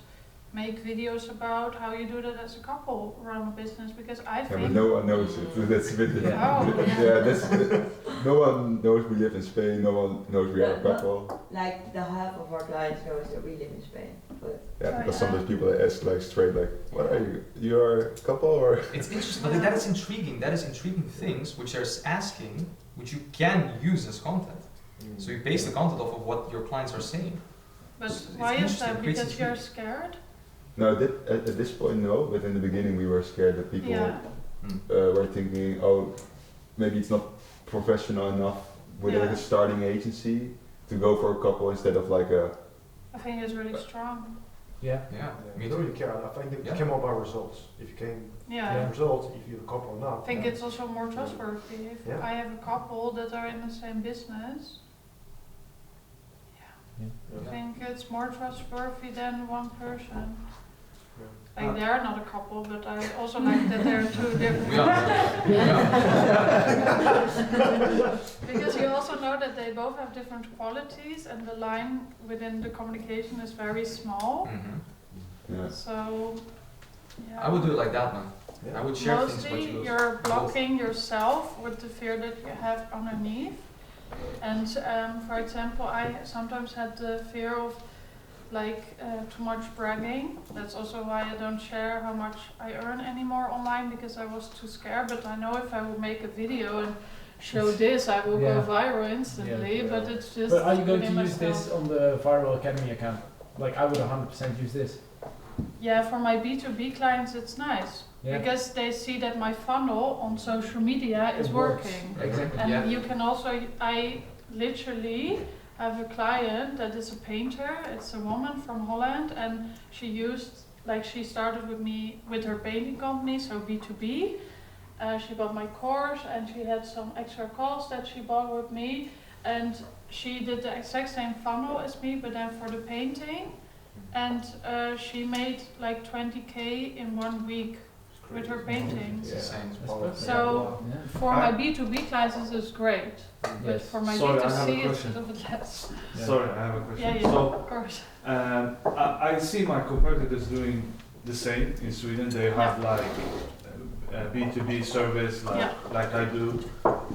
make videos about how you do that as a couple, run a business, because I think... but no one knows it. That's a bit... no one knows we live in Spain, no one knows we are a couple. Like the half of our clients knows that we live in Spain. But because sometimes people ask like straight like, what are you? You're a couple or? It's interesting, but that is intriguing. That is intriguing things which they're asking, which you can use as content. So you base the content off of what your clients are saying. But why is that? Because you're scared? No, at this point no, but in the beginning we were scared that people were thinking, oh, maybe it's not professional enough with like a starting agency to go for a couple instead of like a I think it's really strong. Yeah, I don't really care. I think it came more by results. If you came with results, if you have a couple or not. I think it's also more trustworthy. If I have a couple that are in the same business, I think it's more trustworthy than one person. Like they are not a couple, but I also like that they're two different. Because you also know that they both have different qualities, and the line within the communication is very small. So, I would do it like that, man. I would share things. Mostly you're blocking yourself with the fear that you have underneath. And for example, I sometimes had the fear of too much bragging. That's also why I don't share how much I earn anymore online, because I was too scared. But I know if I would make a video and show this, I will go viral instantly. But it's just. But are you going to use this on the Viral Academy account? Like I would 100% use this. Yeah, for my B2B clients, it's nice. Because they see that my funnel on social media is working. Exactly. And you can also, I literally have a client that is a painter. It's a woman from Holland, and she started with me with her painting company, so B2B. She bought my course, and she had some extra costs that she bought with me, and she did the exact same funnel as me, but then for the painting, and she made like 20K in 1 week with her paintings. So for my B2B clients this is great, but for my B2C it's a little bit less. Sorry, I have a question. Yeah, so, of course. I see my competitors doing the same in Sweden. They have like a B2B service like I do,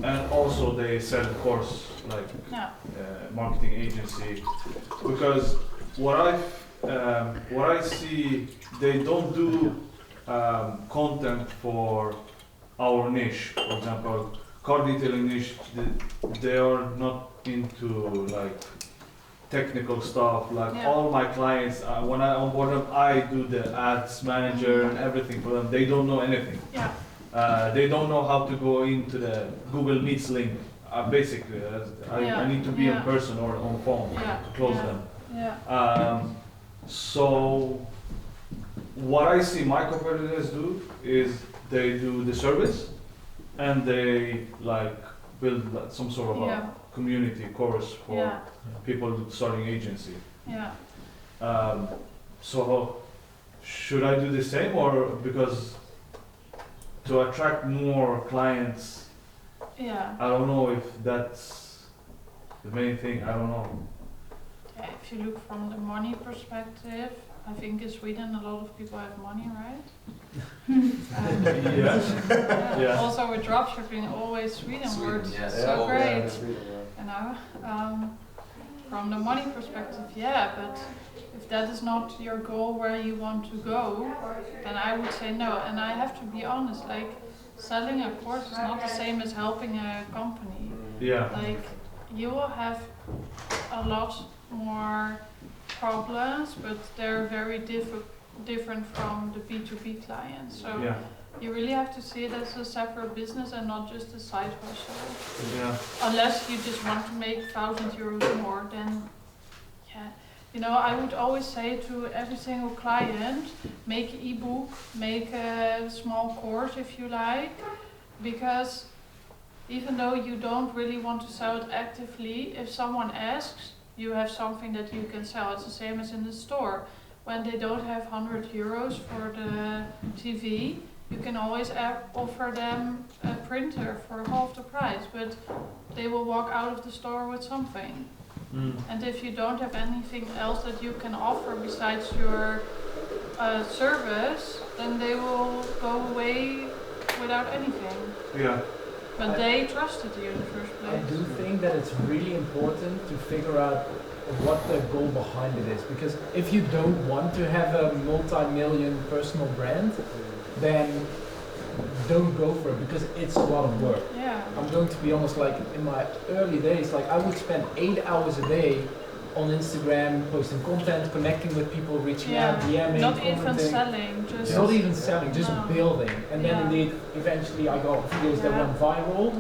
and also they sell course like marketing agency. Because what I see, they don't do content for our niche. For example, car detailing niche, they are not into like technical stuff. Like all my clients, when I onboard them, I do the ads manager and everything for them. They don't know anything. They don't know how to go into the Google Meets link. Basically, I need to be in person or on phone to close them. So what I see my competitors do is they do the service and they like build some sort of a community course for people starting agency. So should I do the same, or because to attract more clients? I don't know if that's the main thing. I don't know. If you look from the money perspective, I think in Sweden a lot of people have money, right? Also with dropshipping, always Sweden works so great. You know, from the money perspective, but if that is not your goal where you want to go, then I would say no. And I have to be honest, like selling a course is not the same as helping a company. Like you will have a lot more problems, but they're very different from the B2B clients. So you really have to see it as a separate business and not just a side hustle. Unless you just want to make €1,000 more, then you know, I would always say to every single client, make an ebook, make a small course if you like, because even though you don't really want to sell it actively, if someone asks, you have something that you can sell. It's the same as in the store. When they don't have €100 for the TV, you can always offer them a printer for half the price, but they will walk out of the store with something. And if you don't have anything else that you can offer besides your service, then they will go away without anything. But they trusted you in the first place. I do think that it's really important to figure out what the goal behind it is, because if you don't want to have a multi-million personal brand, then don't go for it, because it's a lot of work. I'm going to be honest, like in my early days, like I would spend 8 hours a day on Instagram, posting content, connecting with people, reaching out, DMing, not commenting. even selling, just not even selling, just building. And then indeed, eventually I got videos that went viral.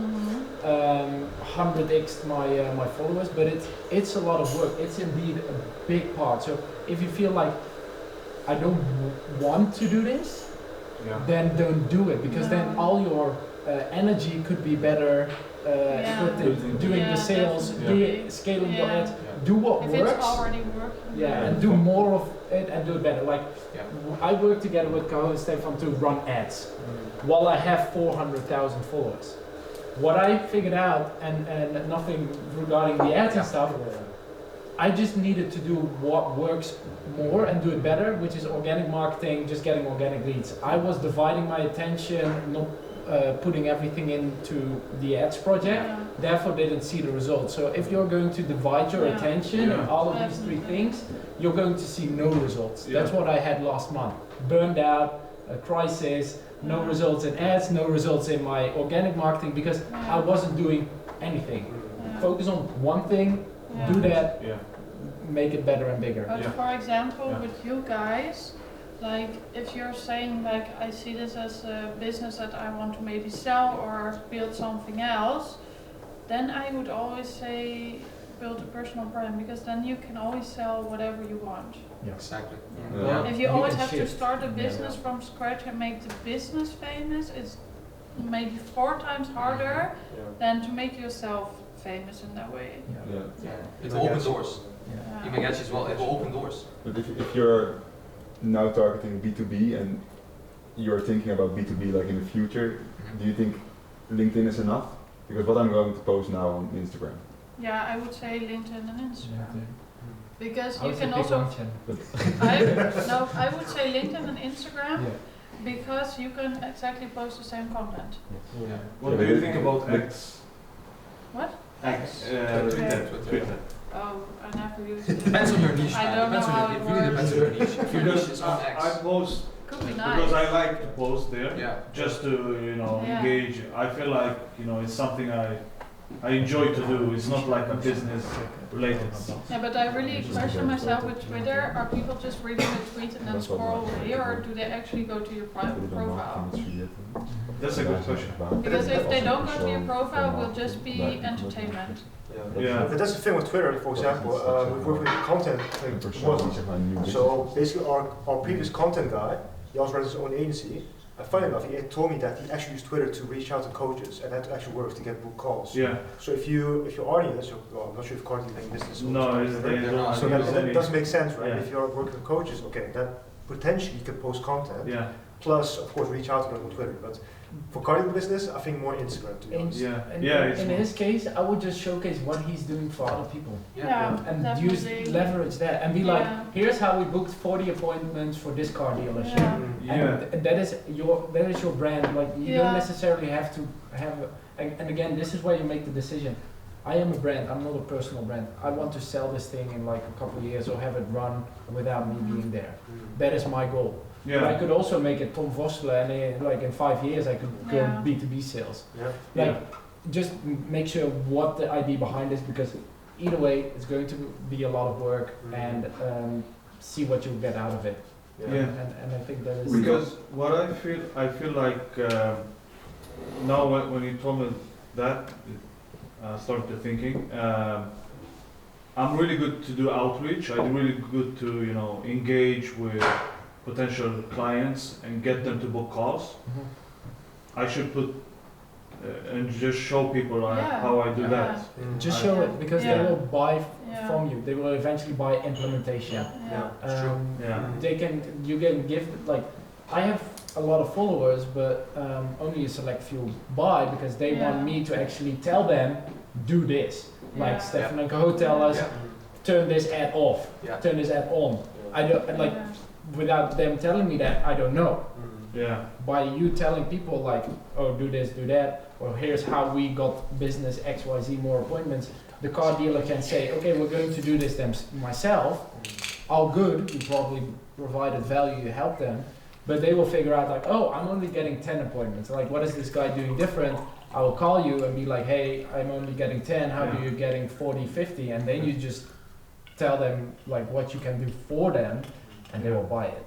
100x my followers, but it's a lot of work. It's indeed a big part. So if you feel like I don't want to do this, then don't do it, because then all your energy could be better doing the sales, scaling your ads. Do what if works. It's already working. And do more of it and do it better. Like I work together with co-host Stefan to run ads while I have 400,000 followers. What I figured out, and nothing regarding the ads and stuff, I just needed to do what works more and do it better, which is organic marketing, just getting organic leads. I was dividing my attention, not putting everything into the ads project, therefore didn't see the results. So if you're going to divide your attention in all of these three things, you're going to see no results. That's what I had last month. Burned out, a crisis, no results in ads, no results in my organic marketing, because I wasn't doing anything. Focus on one thing, do that, make it better and bigger. But for example, with you guys, like if you're saying like I see this as a business that I want to maybe sell or build something else, then I would always say build a personal brand, because then you can always sell whatever you want. Exactly. If you always have to start a business from scratch and make the business famous, it's maybe 4 times harder than to make yourself famous in that way. It will open doors. You may catch as well, it will open doors. But if you're now targeting B2B and you're thinking about B2B like in the future, do you think LinkedIn is enough? Because what I'm going to post now on Instagram. Yeah, I would say LinkedIn and Instagram. Because I you would can say also, LinkedIn. I would say LinkedIn and Instagram, because you can exactly post the same content. What do you think about X? What? X. Twitter. Oh, I never use it. Depends on your niche, I man. don't know how It really depends on your niche. If your niche is on X. I post Could be nice. because I like to post there, just to engage. I feel like it's something I enjoy to do. It's not like a business related stuff. Yeah, but I really question myself with Twitter. Are people just reading the tweet and then scroll away, or do they actually go to your private profile? That's a good question. Because if they don't go to your profile, it will just be entertainment. But that's the thing with Twitter, for example. We work with content models. So basically, our previous content guy, he also runs his own agency. And funny enough, he had told me that he actually used Twitter to reach out to coaches, and that actually works to get book calls. So if your audience, well, I'm not sure if currently doing business. No, so that does make sense, right? If you're working with coaches, okay, that potentially you can post content. Plus, of course, reach out to them on Twitter. But for cardio business, I think more Instagram, to be honest. In his case, I would just showcase what he's doing for other people. And leverage that and be like, here's how we booked 40 appointments for this car dealership. And that is your brand. Like you don't necessarily have to have. And again, this is where you make the decision. I am a brand. I'm not a personal brand. I want to sell this thing in like a couple of years or have it run without me being there. That is my goal. But I could also make it Tom Vossler, and like in 5 years I could go B2B sales. Just make sure what the idea behind is, because either way it's going to be a lot of work, and see what you get out of it. And I think that is because what I feel like now when you told me that, I started thinking. I'm really good to do outreach. I'm really good to engage with potential clients and get them to book calls. I should put and just show people how I do that. Just show it, because they will buy from you. They will eventually buy implementation. You can give, like, I have a lot of followers, but only a select few buy because they want me to actually tell them, do this. Like Stefan and Caho tell us, turn this ad off, turn this ad on. I don't like. Without them telling me that, I don't know. By you telling people like, oh, do this, do that, or here's how we got business XYZ more appointments, the car dealer can say, okay, we're going to do this myself. All good, you probably provided value, you helped them, but they will figure out like, oh, I'm only getting 10 appointments. Like, what is this guy doing different? I will call you and be like, hey, I'm only getting 10, how do you getting 40, 50? And then you just tell them like what you can do for them, and they will buy it.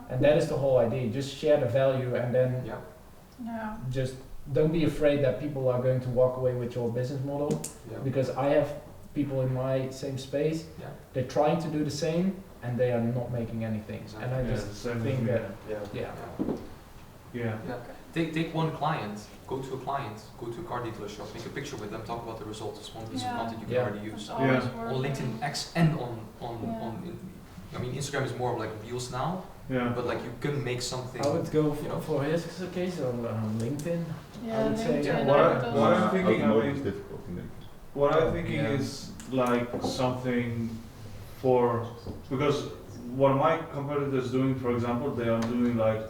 And that is the whole idea. Just share the value and then just don't be afraid that people are going to walk away with your business model, because I have people in my same space, they're trying to do the same and they are not making anything. And I just think that, Take one client, go to a car dealer shop, make a picture with them, talk about the results. It's one piece of content you can already use. On LinkedIn X and I mean, Instagram is more of like Reels now, but like you can make something. I would go for his case on LinkedIn. I would say. What I'm thinking, difficult. What I'm thinking is like something because what my competitors doing, for example, they are doing like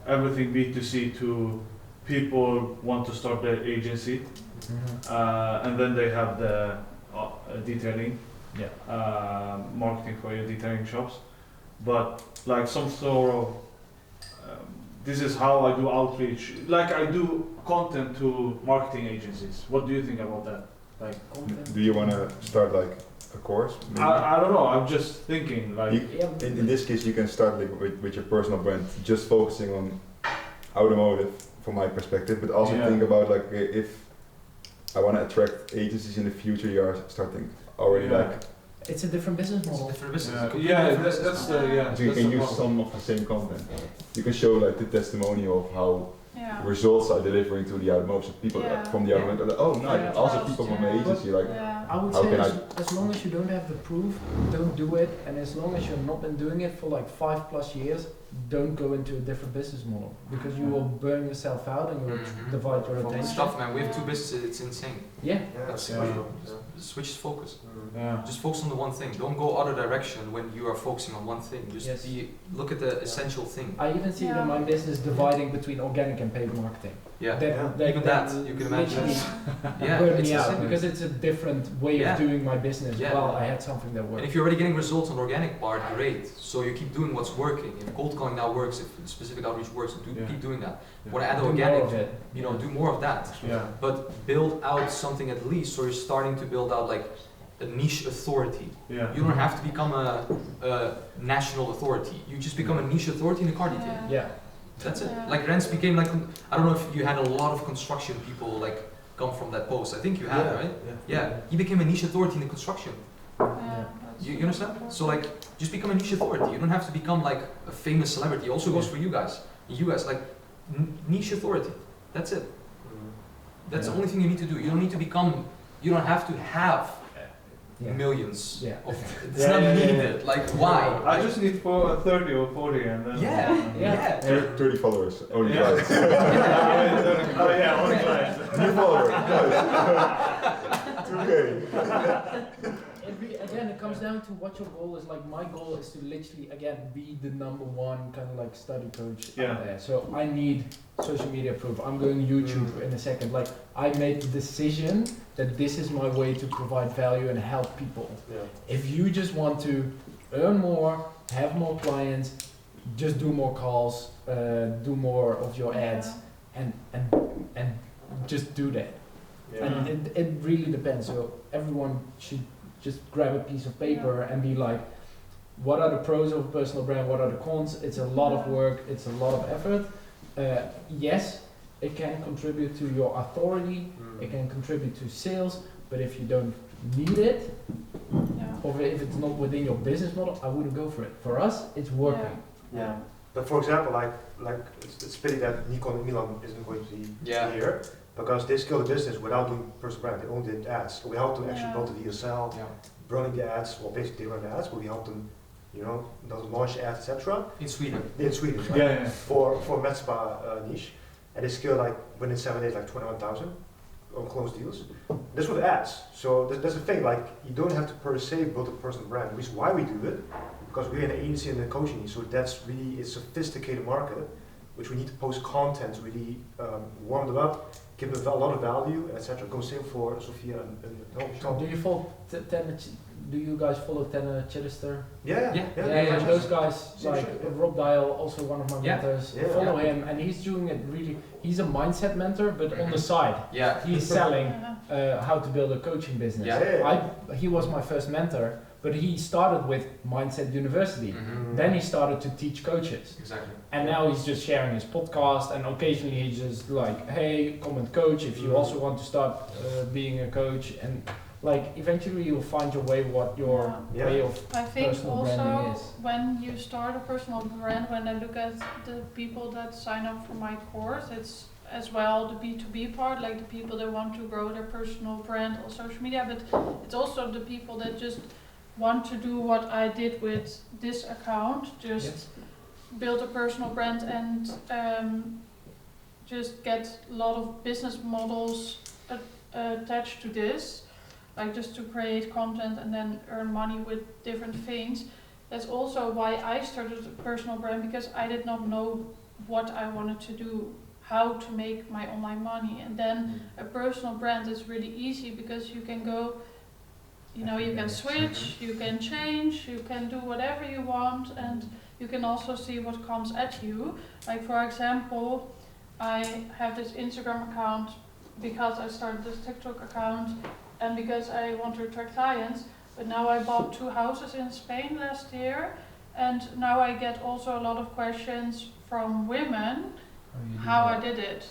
everything B2C to people want to start their agency, and then they have the detailing, marketing for your detailing shops, but like some sort of this is how I do outreach. Like I do content to marketing agencies. What do you think about that? Like, do you want to start like a course? I don't know. I'm just thinking like. In this case, you can start like with your personal brand, just focusing on automotive from my perspective, but also think about like if I want to attract agencies in the future, you are starting already like. It's a different business model. Different business. That's the So you can use some of the same content. You can show like the testimonial of how results are delivering to the automotive people from the automotive. Like, oh, nice. Also people from the agency like. I would say as long as you don't have the proof, don't do it. And as long as you've not been doing it for like 5+ years, don't go into a different business model, because you will burn yourself out and you will divide your attention. Stuff, man. We have 2 businesses. It's insane. Switch focus. Just focus on the one thing. Don't go other direction when you are focusing on one thing. Just look at the essential thing. I even see it in my business dividing between organic and paid marketing. Even that you can imagine. Burn me out because it's a different way of doing my business. Well, I had something that worked. And if you're already getting results on the organic part, great. So you keep doing what's working. If cold calling now works, if specific outreach works, keep doing that. Want to add organic? Do more of that. But build out something at least, so you're starting to build out like a niche authority. You don't have to become a national authority. You just become a niche authority in the car detailing. That's it. Like Rens became like, I don't know if you had a lot of construction people like come from that post. I think you had, right? He became a niche authority in the construction. You understand? So like, just become a niche authority. You don't have to become like a famous celebrity. It also goes for you guys. You guys like niche authority. That's it. That's the only thing you need to do. You don't need to become. You don't have to have millions. It's not needed. Like why? I just need 30 or 40 and then 30 followers, only clients. Only clients. New follower. Okay. Again, it comes down to what your goal is. Like my goal is to literally again be the #1 kind of like study coach out there. So I need social media proof. I'm going YouTube in a second. Like I made the decision that this is my way to provide value and help people. If you just want to earn more, have more clients, just do more calls, do more of your ads, and just do that. And it really depends. So everyone should just grab a piece of paper and be like, what are the pros of a personal brand, what are the cons? It's a lot of work, it's a lot of effort. Yes, it can contribute to your authority, it can contribute to sales, but if you don't need it, or if it's not within your business model, I wouldn't go for it. For us, it's working. But for example, like it's pity that Nico and Milan isn't going to be here, because they scaled the business without doing personal brand. They only did ads. So we helped them actually build the VSL, running the ads. Well, basically they run the ads, but we helped them, launch ads, etc. In Sweden. In Sweden, right? For med spa niche, and they scaled like within 7 days like 21,000 on closed deals. This with ads. So that's the thing. Like you don't have to per se build a personal brand. The reason why we do it, because we're an agency and a coaching, so that's really a sophisticated market, which we need to post content to really warm them up, give them a lot of value, etc. Go same for Sophia and Tom. Do you guys follow Tanner Chittister? Yeah. Those guys, like Rob Dial, also one of my mentors, follow him, and he's doing it really. He's a mindset mentor, but on the side, he's selling how to build a coaching business. He was my first mentor, but he started with Mindset University. Then he started to teach coaches. Exactly. And now he's just sharing his podcast, and occasionally he's just like, hey, come and coach if you also want to start being a coach. And like eventually you'll find your way, what your way of I think personal branding also is. when you start a personal brand, when I look at the people that sign up for my course, it's as well the B2B part, like the people that want to grow their personal brand on social media, but it's also the people that just want to do what I did with this account, just build a personal brand and just get a lot of business models attached to this, like just to create content and then earn money with different things. That's also why I started a personal brand, because I did not know what I wanted to do, how to make my online money. And then a personal brand is really easy because you can go, you know, you can switch, you can change, you can do whatever you want, and you can also see what comes at you. Like for example, I have this Instagram account because I started this TikTok account and because I want to attract clients, but now I bought 2 houses in Spain last year, and now I get also a lot of questions from women how I did it.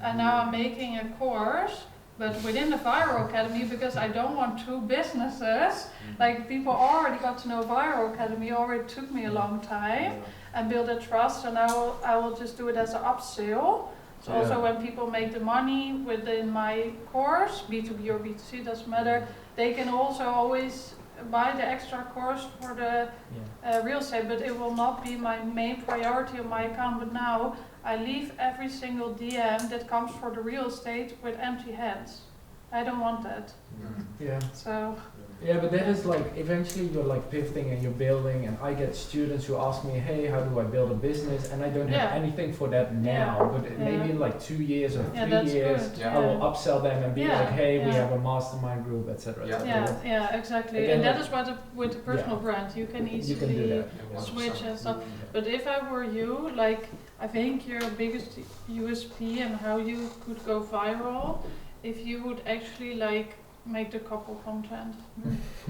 And now I'm making a course, but within the Viral Academy, because I don't want 2 businesses. Like people already got to know Viral Academy, already took me a long time and build a trust, and I will just do it as an upsell. So also when people make the money within my course, B2B or B2C, doesn't matter, they can also always buy the extra course for the real estate, but it will not be my main priority on my account. But now I leave every single DM that comes for the real estate with empty hands. I don't want that. Yeah. So. Yeah, but that is like, eventually you're like pivoting and you're building, and I get students who ask me, hey, how do I build a business? And I don't have anything for that now, but maybe in like 2 years or 3 years, I will upsell them and be like, hey, we have a mastermind group, etc. Yeah, exactly. Again, and that is what with the personal brand, you can easily switch and stuff. But if I were you, like, I think your biggest USP and how you could go viral, if you would actually like make the couple content.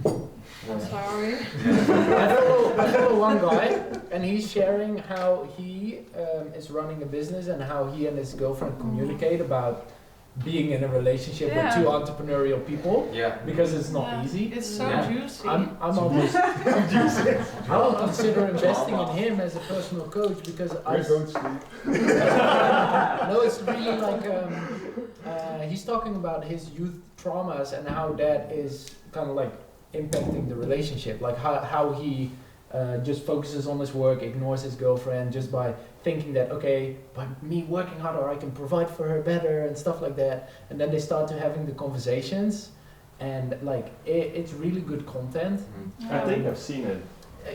I'm sorry. I follow one guy, and he's sharing how he is running a business and how he and his girlfriend communicate about being in a relationship with 2 entrepreneurial people. Because it's not easy. It's so juicy. I'm almost. I will consider investing in him as a personal coach because I. Don't sleep. No, it's really like he's talking about his youth traumas and how that is kind of like impacting the relationship, like how he just focuses on his work, ignores his girlfriend just by thinking that, okay, by me working harder I can provide for her better and stuff like that. And then they start to having the conversations, and like it's really good content. I think I've seen it.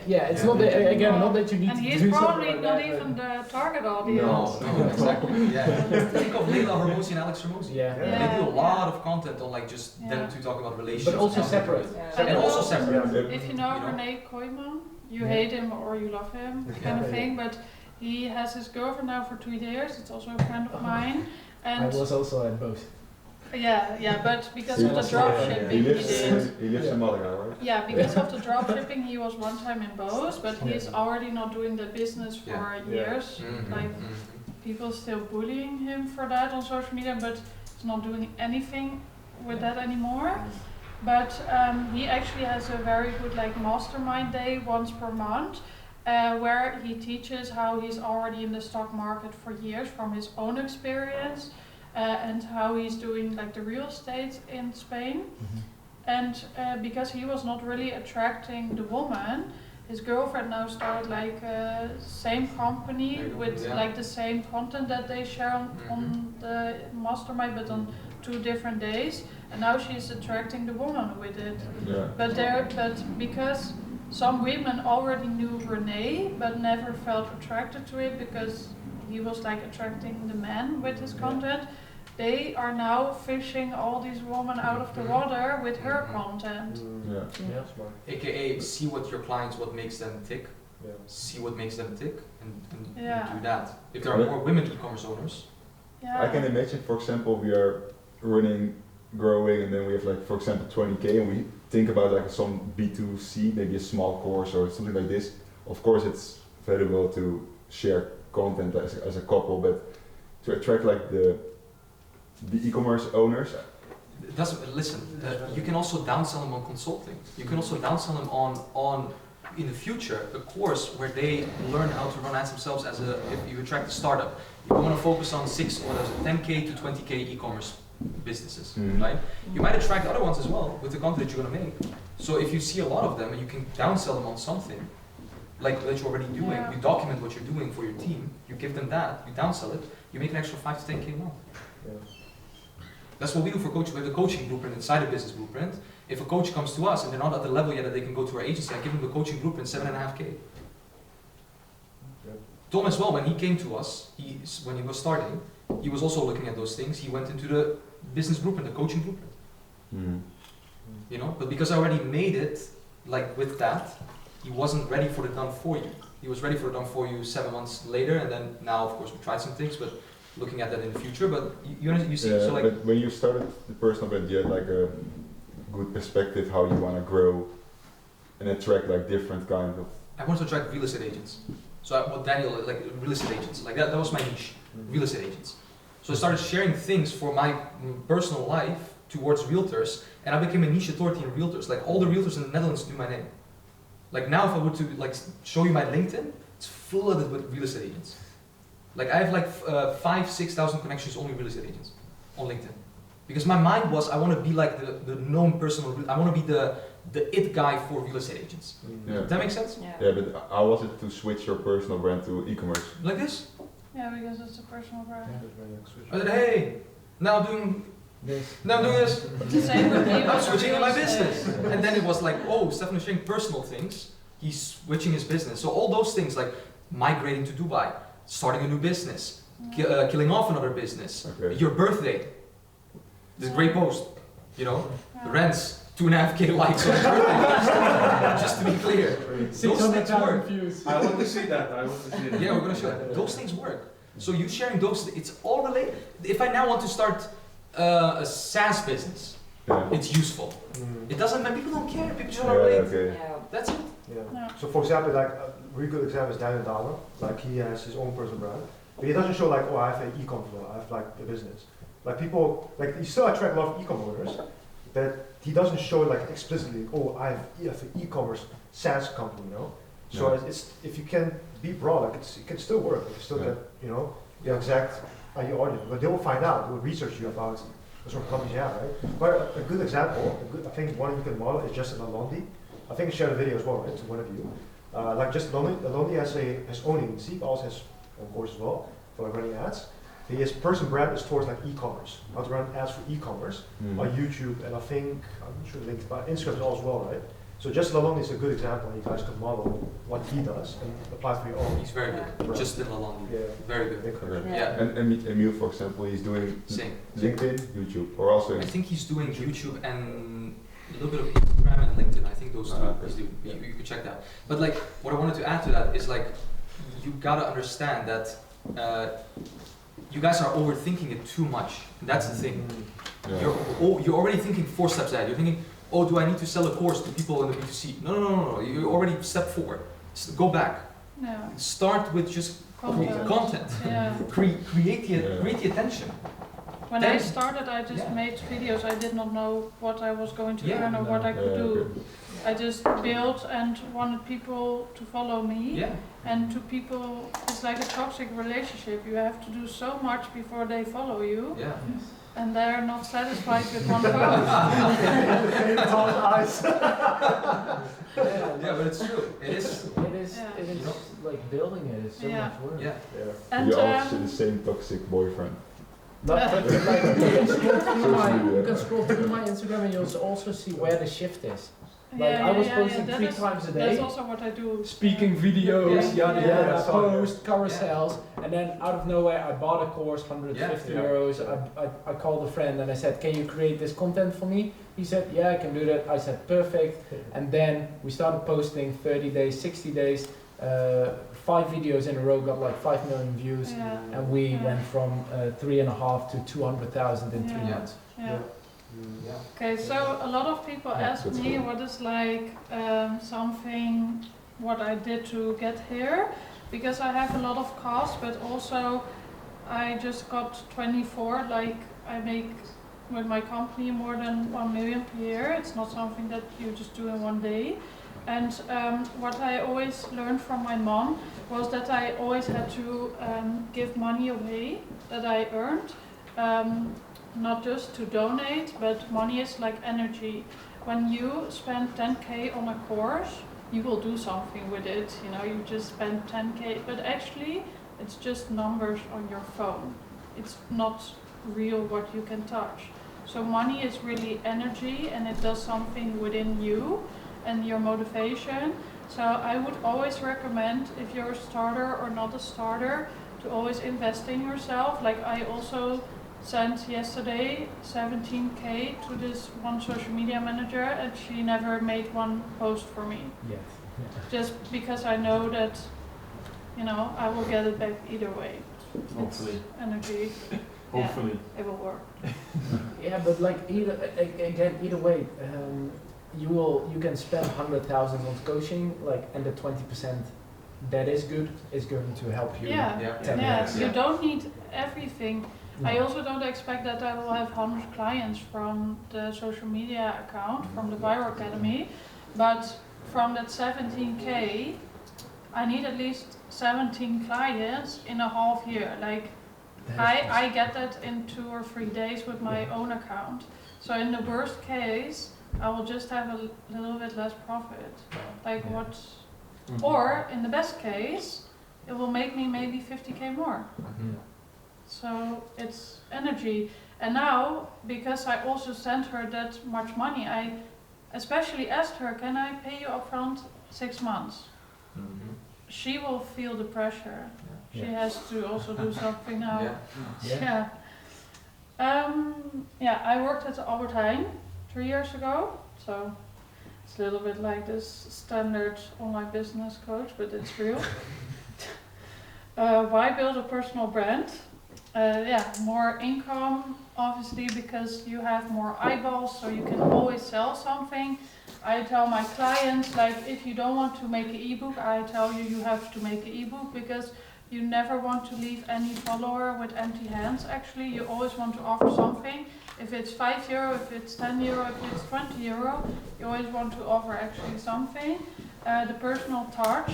Yeah, it's not that, again, not that you need and to do he's something probably like not that, even the target audience. No, exactly. Think of Leila Hormozy and Alex Hormozy. They do a lot of content on like just them 2 talking about relationships. But also separate. And also separate. If you know René Kooijman, you hate him or you love him, kind of thing. But he has his girlfriend now for 2 years. It's also a friend of mine. And I was also at both. But because of the dropshipping he did. He lives in Malaga, right? Yeah, because of the dropshipping he was one time in both, but he's already not doing the business for years. Like people still bullying him for that on social media, but he's not doing anything with that anymore. But he actually has a very good like mastermind day once per month, where he teaches how he's already in the stock market for years from his own experience. And how he's doing like the real estate in Spain. And because he was not really attracting the woman, his girlfriend now started like same company with like the same content that they share on the mastermind, but on 2 different days. And now she's attracting the woman with it. But because some women already knew René but never felt attracted to it because he was like attracting the men with his content. They are now fishing all these women out of the water with her content. AKA see what your clients, what makes them tick. See what makes them tick and do that. If there are more women e-commerce owners. I can imagine, for example, we are running growing, and then we have like, for example, 20K, and we think about like some B2C, maybe a small course or something like this. Of course, it's valuable to share content as a couple, but to attract like the e-commerce owners. Listen, you can also downsell them on consulting. You can also downsell them on in the future a course where they learn how to run ads themselves. If you attract a startup, you want to focus on 10K to 20K e-commerce businesses, right? You might attract other ones as well with the content that you're going to make. So if you see a lot of them and you can downsell them on something like that you're already doing, you document what you're doing for your team, you give them that, you downsell it, you make an extra 5 to 10K a month. That's what we do for coaching. We have the coaching blueprint inside a business blueprint. If a coach comes to us and they're not at the level yet that they can go to our agency, I give them the coaching blueprint 7.5K. Tom as well, when he came to us, when he was starting, he was also looking at those things. He went into the business blueprint, the coaching blueprint. You know, but because I already made it, like with that, he wasn't ready for the done for you. He was ready for the done for you 7 months later, and then now, of course, we tried some things, but looking at that in the future. But you see, so like. But when you started the personal brand, you had like a good perspective how you want to grow and attract like different kind of. I want to attract real estate agents. So what Daniel, like real estate agents, like that was my niche, real estate agents. So I started sharing things for my personal life towards realtors, and I became a niche authority in realtors. Like all the realtors in the Netherlands knew my name. Like now, if I were to like show you my LinkedIn, it's flooded with real estate agents. Like I have like 5,000-6,000 connections, only real estate agents on LinkedIn. Because my mind was, I want to be like the known personal, I want to be the it guy for real estate agents. Yeah. Does that make sense? Yeah, but how was it to switch your personal brand to e-commerce? Like this? Yeah, because it's a personal brand. I said, hey, now I'm doing this. Now I'm doing this. Same with me. I'm switching my business. And then it was like, oh, Stefan is sharing personal things. He's switching his business. So all those things like migrating to Dubai, starting a new business, killing off another business, your birthday. This great post, you know, rents 2.5K likes on your birthday post. Just to be clear, those things work. Views. I want to see that. Yeah, we're gonna show that. Those things work. So you sharing those, it's all related. If I now want to start a SaaS business, it's useful. It doesn't matter. People don't care. People just want to relate. That's it. So for example, like a really good example is Daniel Dahmer. Like he has his own personal brand, but he doesn't show like, oh, I have an e-com flow. I have like a business. Like people, like he still attract a lot of e-com owners, but he doesn't show it like explicitly, oh, I have an e-commerce SaaS company, you know? So it's if you can be broad, like it can still work. You still get, you know, the exact your audience, but they will find out, they will research you about the sort of companies you have, right? But a good example, I think one you can model is Justin Lalonde. I think I shared a video as well, right, to one of you. Like Justin Lalonde has his own agency, but also has a course as well for like running ads. His personal brand is towards like e-commerce, how to run ads for e-commerce on YouTube, and I think, I'm not sure the link, but Instagram as well, right? So Justin Lalonde is a good example, and you guys can model what he does and apply for your own. He's very good. Justin Lalonde. Very good. Yeah. And Emil, for example, he's doing LinkedIn, YouTube, or also. I think he's doing YouTube and a little bit of Instagram and LinkedIn. I think those two he's doing. You could check that. But like, what I wanted to add to that is like, you gotta understand that you guys are overthinking it too much. That's the thing. You're already thinking 4 steps ahead. You're thinking, oh, do I need to sell a course to people in the B2C? No. You're already step forward. Go back. Yeah. Start with just content. Yeah. Create the attention. When I started, I just made videos. I did not know what I was going to learn or what I could do. I just built and wanted people to follow me. Yeah. And to people, it's like a toxic relationship. You have to do so much before they follow you. Yeah. And they're not satisfied with one post. Yeah, but it's true. It is like building it is so much work. Yeah. And you also the same toxic boyfriend. But like, you can scroll through my Instagram and you'll also see where the shift is. Like I was posting 3 times a day. That's also what I do. Speaking videos, post carousels, and then out of nowhere I bought a course, 150 euros. I called a friend and I said, "Can you create this content for me?" He said, "Yeah, I can do that." I said, "Perfect." And then we started posting 30 days, 60 days. 5 videos in a row got like 5 million views, and we went from 3.5 to 200,000 in 3 months. Yeah. Okay, so a lot of people ask me what is like something what I did to get here, because I have a lot of costs, but also I just got 24, like I make with my company more than 1 million per year. It's not something that you just do in one day. And what I always learned from my mom was that I always had to give money away that I earned, not just to donate, but money is like energy. When you spend 10K on a course, you will do something with it, you know, you just spend 10K, but actually it's just numbers on your phone. It's not real what you can touch. So money is really energy, and it does something within you and your motivation. So I would always recommend, if you're a starter or not a starter, to always invest in yourself. Like I also sent yesterday 17K to this one social media manager, and she never made one post for me. Yes. Just because I know that, you know, I will get it back either way. Hopefully. It's energy. Hopefully. Yeah, it will work. Yeah, but like either way, you can spend 100,000 on coaching, like, and the 20% that is good is going to help you. Yeah, 10 yeah. minutes. You don't need everything. No. I also don't expect that I will have 100 clients from the social media account, from the Viral Academy, but from that 17K, I need at least 17 clients in a half year. Like, I get that in 2 or 3 days with my own account. So in the worst case, I will just have a little bit less profit. Like what? Mm-hmm. Or in the best case, it will make me maybe 50K more. Mm-hmm. So it's energy. And now, because I also sent her that much money, I especially asked her, can I pay you upfront 6 months? Mm-hmm. She will feel the pressure. Yeah. She has to also do something now. Yeah. Yeah, I worked at the Albert Heijn 3 years ago, so it's a little bit like this standard online business coach, but it's real. Why build a personal brand? More income, obviously, because you have more eyeballs, so you can always sell something. I tell my clients, like, if you don't want to make an ebook, I tell you you have to make an ebook, because you never want to leave any follower with empty hands. Actually, you always want to offer something. If it's €5, if it's €10, if it's €20, you always want to offer actually something. The personal touch.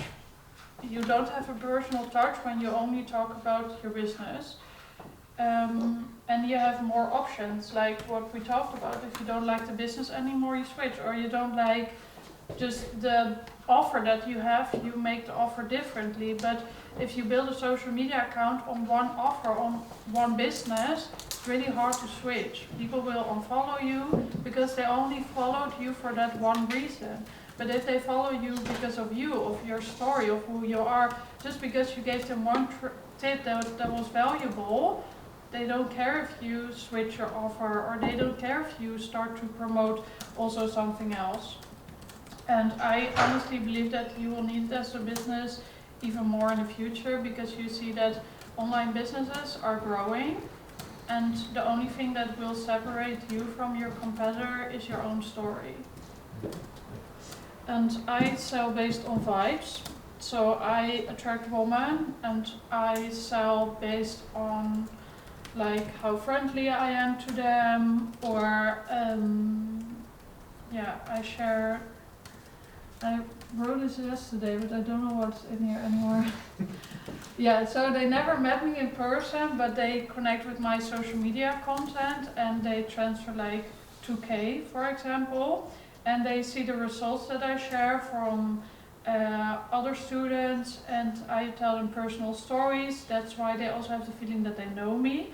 You don't have a personal touch when you only talk about your business. And you have more options, like what we talked about. If you don't like the business anymore, you switch, or you don't like just the offer that you have, you make the offer differently. But if you build a social media account on one offer, on one business, it's really hard to switch. People will unfollow you because they only followed you for that one reason. But if they follow you because of you, of your story, of who you are, just because you gave them one tip that was valuable, they don't care if you switch your offer, or they don't care if you start to promote also something else. And I honestly believe that you will need it as a business even more in the future, because you see that online businesses are growing, and the only thing that will separate you from your competitor is your own story. And I sell based on vibes. So I attract women, and I sell based on like how friendly I am to them, or I wrote this yesterday, but I don't know what's in here anymore. So they never met me in person, but they connect with my social media content, and they transfer like 2K, for example, and they see the results that I share from other students, and I tell them personal stories. That's why they also have the feeling that they know me.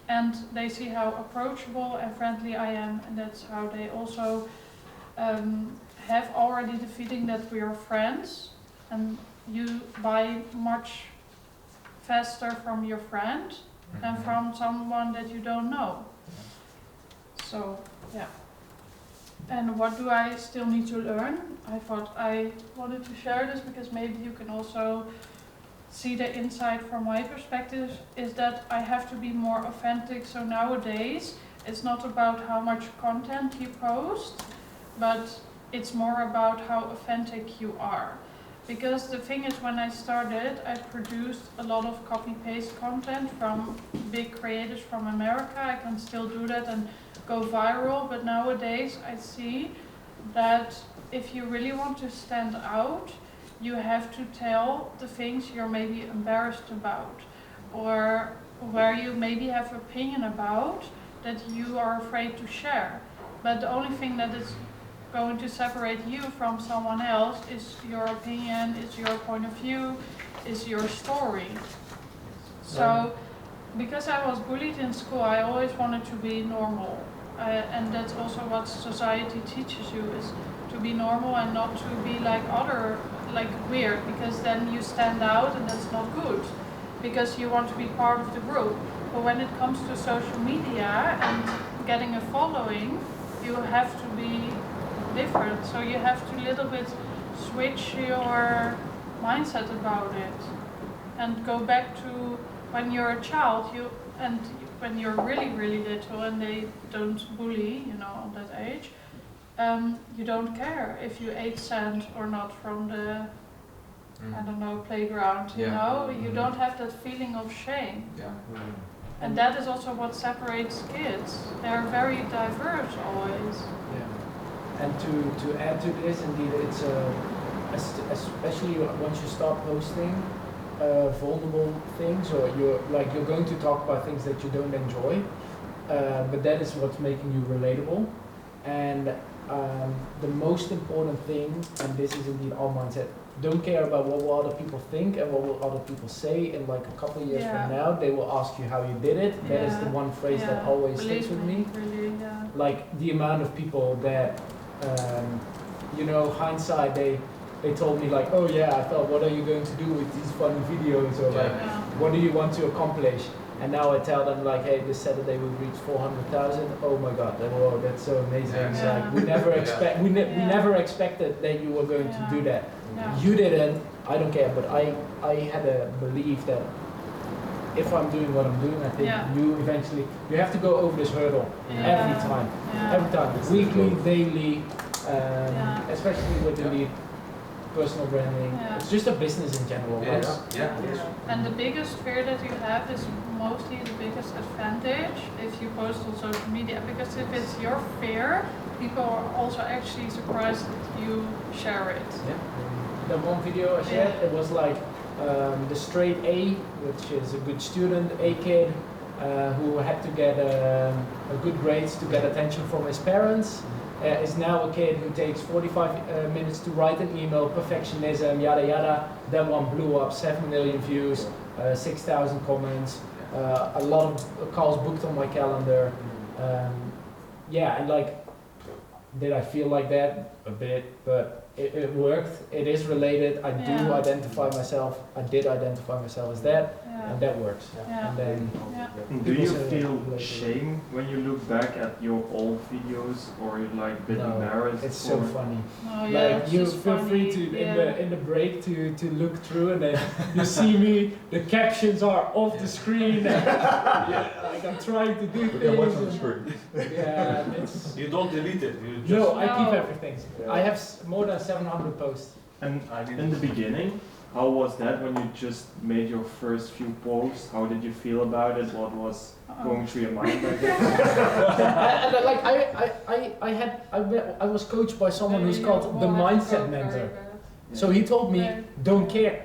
And they see how approachable and friendly I am, and that's how they also have already the feeling that we are friends, and you buy much faster from your friend than from someone that you don't know. So, yeah. And what do I still need to learn? I thought I wanted to share this because maybe you can also see the insight from my perspective, is that I have to be more authentic. So nowadays, it's not about how much content you post, but it's more about how authentic you are. Because the thing is, when I started, I produced a lot of copy-paste content from big creators from America. I can still do that and go viral, but nowadays I see that if you really want to stand out, you have to tell the things you're maybe embarrassed about, or where you maybe have opinion about that you are afraid to share. But the only thing that is going to separate you from someone else is your opinion, is your point of view, is your story. So, because I was bullied in school, I always wanted to be normal. And that's also what society teaches you, is to be normal and not to be like weird, because then you stand out and that's not good, because you want to be part of the group. But when it comes to social media and getting a following, you have to be different. So you have to little bit switch your mindset about it and go back to when you're a child, when you're really, really little and they don't bully, at that age, you don't care if you ate sand or not from the, playground, you don't have that feeling of shame. Yeah. And that is also what separates kids. They're very diverse always. Yeah. And to add to this, indeed, it's especially once you start posting vulnerable things, or you're going to talk about things that you don't enjoy, but that is what's making you relatable. And the most important thing, and this is indeed our mindset, don't care about what will other people think and what will other people say. In like a couple of years from now, they will ask you how you did it. That is the one phrase that always sticks with me. Really, like the amount of people that, hindsight, they told me like, oh yeah, I thought, what are you going to do with these funny videos, or like, what do you want to accomplish? And now I tell them like, hey, this Saturday we reached 400,000. Oh my God, that's so amazing. It's like, we never expected that you were going to do that. You didn't. I don't care, but I had a belief that if I'm doing what I'm doing, I think you have to go over this hurdle every time, weekly, daily, especially with the lead. Personal branding. It's just a business in general. And the biggest fear that you have is mostly the biggest advantage if you post on social media, because if it's your fear, people are also actually surprised that you share it. Yeah. The one video I shared, it was like the straight A, which is a good student, A kid, who had to get a good grades to get attention from his parents. Is now a kid who takes 45 minutes to write an email, perfectionism, yada yada. That one blew up, 7 million views, 6,000 comments, a lot of calls booked on my calendar. And like, did I feel like that? A bit, but it worked. It is related. I do identify myself. I did identify myself as that, and that works. And then, do you feel shame when you look back at your old videos, or you're like a bit embarrassed? It's so funny. Oh, like you feel free to in the break to look through, and then you see me. The captions are off the screen. Like I'm trying to do things. Watch on the screen. It's. You don't delete it. You just No, I keep everything. I have more than 700 posts. And in the beginning, how was that when you just made your first few posts? How did you feel about it? What was going through your mind back then? I was coached by someone who's called the mindset mentor. So he told me, don't care.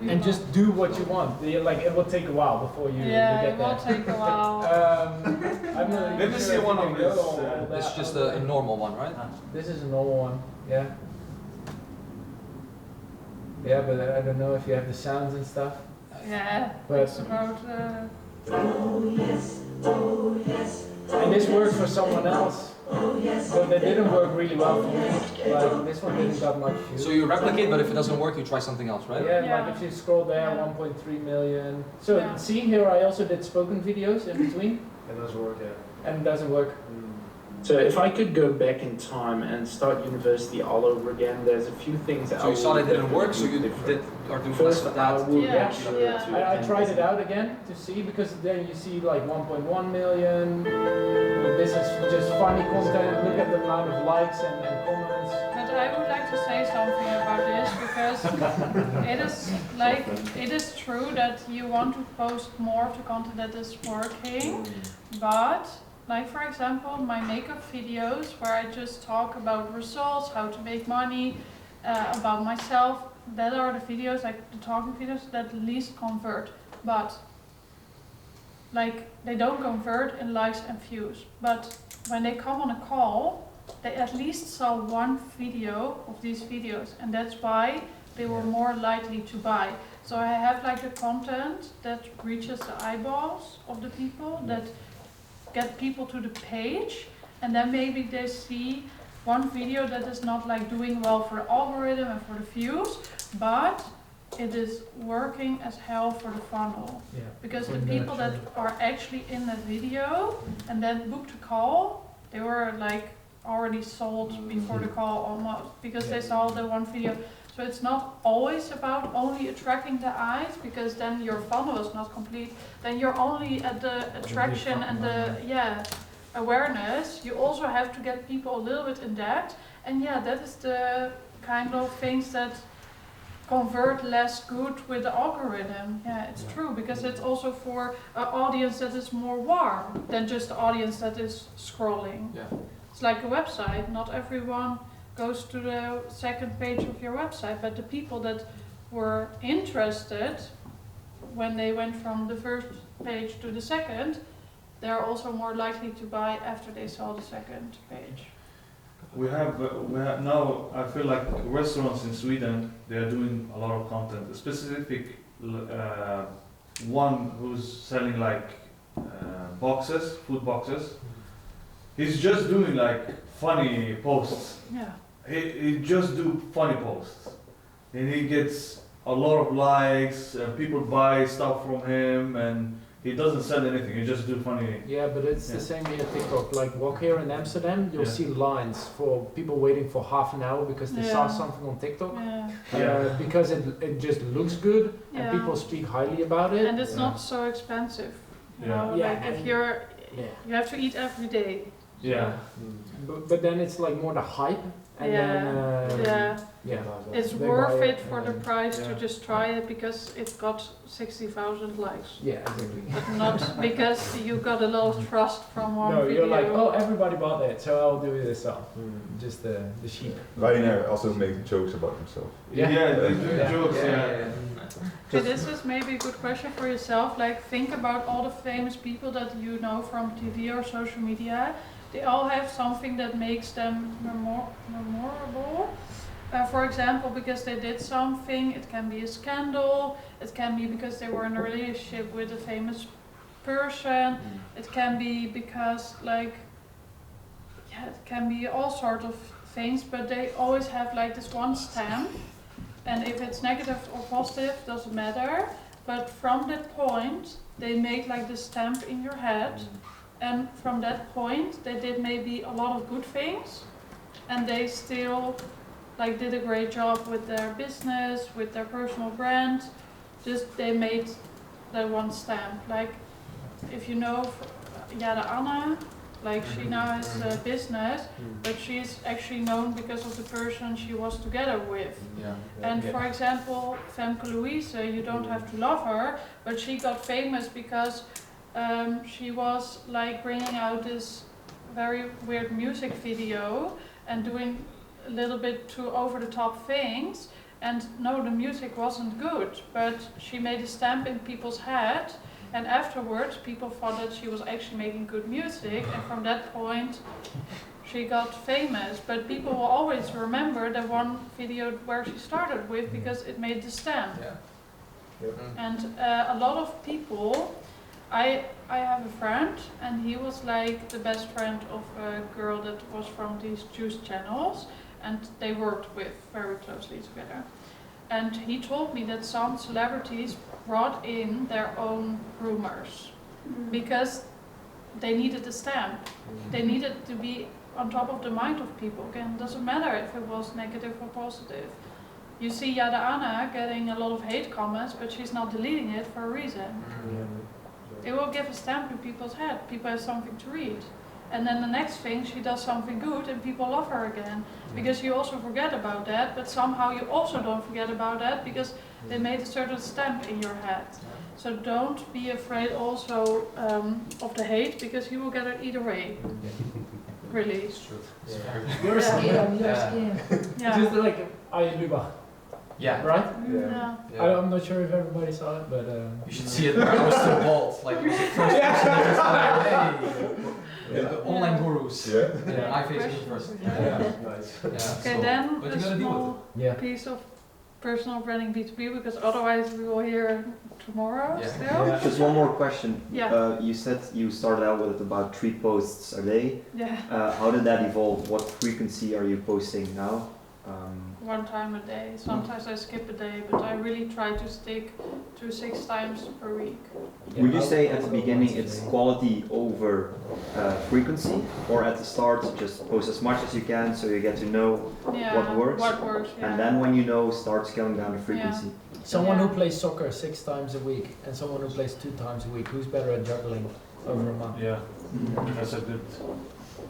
And just do what you want. Like, it will take a while before you get it will take a while. Let me see one of this. This is just a normal one, right? This is a normal one, yeah. Yeah, but I don't know if you have the sounds and stuff. Yeah, but it's about... And this worked for someone else. But it didn't work really well for me. Like, this one didn't got much views. So you replicate, but if it doesn't work, you try something else, right? Yeah, like if you scroll there, 1.3 million. So seeing here, I also did spoken videos in between. It doesn't work, yeah. And it doesn't work. So if I could go back in time and start university all over again, there's a few things that So you saw that didn't work, so you did or do less of that? I tried it out again to see, because then you see like 1.1 million, this is just funny content, look at the amount of likes and comments. But I would like to say something about this, because it is true that you want to post more of the content that is working, but like for example, my makeup videos where I just talk about results, how to make money, about myself, that are the videos, like the talking videos, that least convert. But like they don't convert in likes and views. But when they come on a call, they at least saw one video of these videos, and that's why they were more likely to buy. So I have like the content that reaches the eyeballs of the people, that get people to the page, and then maybe they see one video that is not like doing well for the algorithm and for the views, but it is working as hell for the funnel. Yeah. Because the people that are actually in that video and then booked a call, they were like already sold before the call almost, because they saw the one video. So it's not always about only attracting the eyes, because then your funnel is not complete. Then you're only at the attraction and the awareness. You also have to get people a little bit in depth, and that is the kind of things that convert less good with the algorithm. Yeah, it's true, because it's also for an audience that is more warm than just the audience that is scrolling. Yeah. It's like a website. Not everyone goes to the second page of your website, but the people that were interested when they went from the first page to the second, they're also more likely to buy after they saw the second page. We have now, I feel like restaurants in Sweden, they are doing a lot of content. A specific one who's selling like boxes, food boxes. He's just doing like funny posts. Yeah. He just do funny posts, and he gets a lot of likes. People buy stuff from him, and he doesn't sell anything. He just do funny. Yeah, but it's the same here at TikTok. Like walk here in Amsterdam, you'll see lines for people waiting for half an hour because they saw something on TikTok. Because it just looks good and people speak highly about it. And it's not so expensive. You know, like if you have to eat every day. Yeah. But then it's like more the hype. And then, it's worth it for the price to just try it, because it's got 60,000 likes. Yeah, exactly. But not because you got a lot of trust from one video. No, you're like, oh, everybody bought it, so I'll do this. Just the sheep. Ryanair also make jokes about themselves. They do jokes. Okay, this is maybe a good question for yourself. Like, think about all the famous people that you know from TV or social media. They all have something that makes them memorable. For example, because they did something, it can be a scandal, it can be because they were in a relationship with a famous person, it can be because it can be all sorts of things, but they always have like this one stamp, and if it's negative or positive, doesn't matter, but from that point, they make like this stamp in your head. And from that point, they did maybe a lot of good things, and they still like did a great job with their business, with their personal brand. Just they made that one stamp. Like if you know Jade Anna, like she now has a business, but she's actually known because of the person she was together with. And for example, Femke Louise, you don't have to love her, but she got famous because she was like bringing out this very weird music video and doing a little bit too over the top things, and no, the music wasn't good, but she made a stamp in people's head, and afterwards people thought that she was actually making good music, and from that point she got famous. But people will always remember the one video where she started with, because it made the stamp. And a lot of people, I have a friend, and he was like the best friend of a girl that was from these juice channels, and they worked with very closely together. And he told me that some celebrities brought in their own groomers, because they needed a stamp. They needed to be on top of the mind of people. Again, it doesn't matter if it was negative or positive. You see Yada Anna getting a lot of hate comments, but she's not deleting it for a reason. It will give a stamp in people's head. People have something to read. And then the next thing, she does something good and people love her again. Because you also forget about that, but somehow you also don't forget about that because they made a certain stamp in your head. So don't be afraid also of the hate, because you will get it either way. Really. It's true. You're scared. Yeah. Just like Lubach. Yeah. Right? Yeah. I'm not sure if everybody saw it, but You should see it. I was still bald. Like, it was the first person that was like, hey, the online gurus. My face is first. Nice. Okay, So, then but a you gotta deal with small it. piece of personal branding B2B, because otherwise we will hear tomorrow still. Just one more question. Yeah. You said you started out with about 3 posts a day. Yeah. How did that evolve? What frequency are you posting now? 1 time a day. Sometimes I skip a day, but I really try to stick to 6 times per week. Would you say at the beginning it's quality over frequency, or at the start just post as much as you can so you get to know what works? And then when you know, start scaling down the frequency? Someone who plays soccer 6 times a week and someone who plays 2 times a week, who's better at juggling over a month? Yeah, that's a good.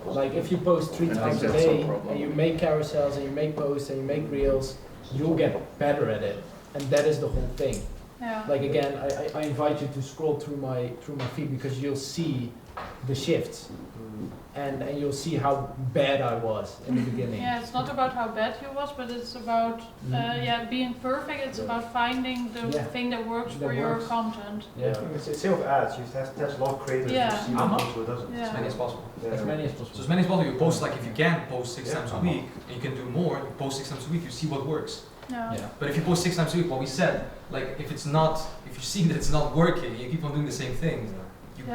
Like if you post 3 times a day and you make carousels and you make posts and you make reels, you'll get better at it, and that is the whole thing. Yeah. Like again, I invite you to scroll through my feed, because you'll see the shifts, and you'll see how bad I was in the beginning. Yeah, it's not about how bad you was, but it's about being perfect. It's about finding the thing that works for your content. Yeah, it's the same with ads. You have to test a lot of creators to see what works, what doesn't. As many as possible. As many as possible. So as many as possible. You post, like, if you can post 6 times a week, and you can do more, you post 6 times a week, you see what works. Yeah. But if you post 6 times a week, what we said, like, if you see that it's not working, you keep on doing the same thing, you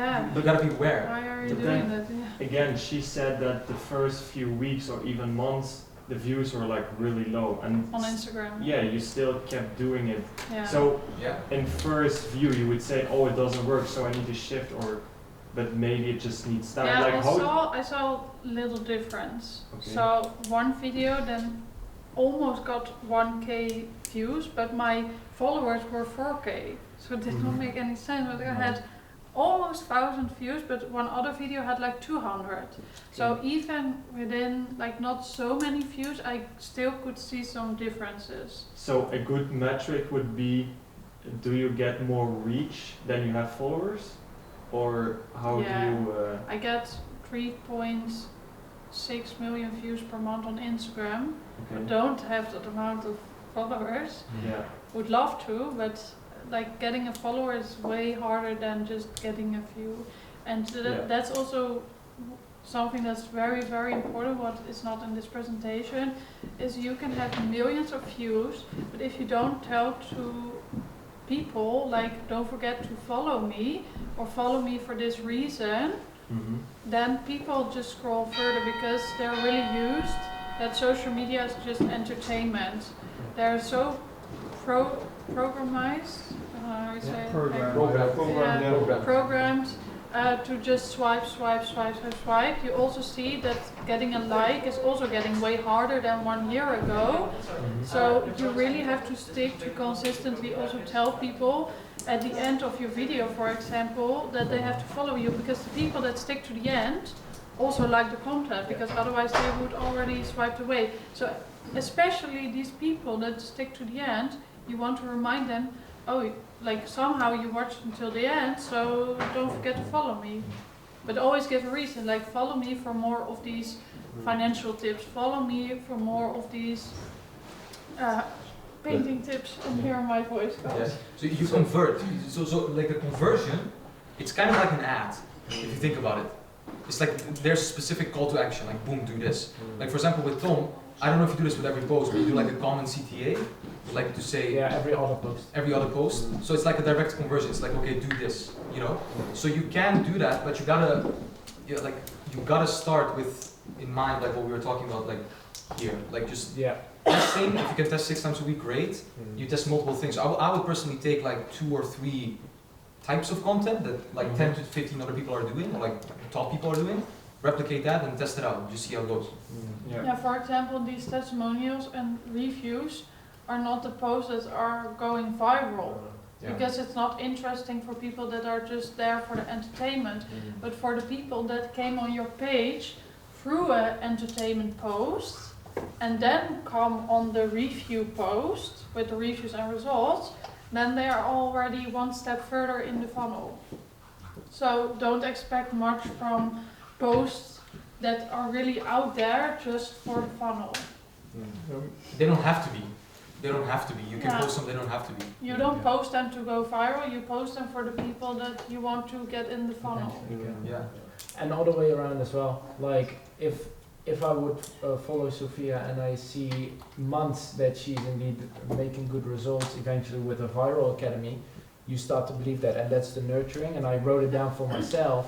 gotta be aware. Why are you doing that? Yeah. Again, she said that the first few weeks or even months, the views were like really low, and on Instagram. Yeah, you still kept doing it. Yeah. So in first view, you would say, "Oh, it doesn't work, so I need to shift," but maybe it just needs time. Yeah, like I saw little difference. Okay. So one video then almost got 1K views, but my followers were 4K, so it did not make any sense. But I had almost 1,000 views, but one other video had like 200. So even within like not so many views, I still could see some differences. So a good metric would be, do you get more reach than you have followers? Or how do you... I get 3.6 million views per month on Instagram. I don't have that amount of followers. Would love to, but like getting a follower is way harder than just getting a few. And that's also something that's very, very important, what is not in this presentation, is you can have millions of views, but if you don't tell to people, like, don't forget to follow me, or follow me for this reason, then people just scroll further, because they're really used that social media is just entertainment. They're so programmed to just swipe. You also see that getting a like is also getting way harder than 1 year ago. So you really have to stick to consistently also tell people at the end of your video, for example, that they have to follow you, because the people that stick to the end also like the content, because otherwise they would already swiped away. So especially these people that stick to the end, you want to remind them, oh, like somehow you watched until the end, so don't forget to follow me. But always give a reason, like follow me for more of these financial tips, follow me for more of these painting tips, and hear my voice goes. Yes. So you convert. So like a conversion, it's kind of like an ad, if you think about it. It's like there's a specific call to action, like boom, do this. Like for example with Tom, I don't know if you do this with every post, but you do like a common CTA, like to say every other post. Every other post. So it's like a direct conversion. It's like, okay, do this, you know. So you can do that, but you gotta start with in mind like what we were talking about, like here, like just testing. If you can test 6 times a week, great. You test multiple things. I would personally take like 2 or 3 types of content that like 10 to 15 other people are doing, or like top people are doing, replicate that and test it out, just see how it goes. Yeah, for example, these testimonials and reviews are not the posts that are going viral. Because it's not interesting for people that are just there for the entertainment, but for the people that came on your page through an entertainment post and then come on the review post with the reviews and results, then they are already one step further in the funnel. So don't expect much from posts that are really out there just for the funnel. They don't have to be. They don't have to be. You can post them, they don't have to be. You don't post them to go viral, you post them for the people that you want to get in the funnel. Yeah. And all the way around as well. Like if I would follow Sophia and I see months that she's indeed making good results eventually with a viral academy, you start to believe that, and that's the nurturing. And I wrote it down for myself.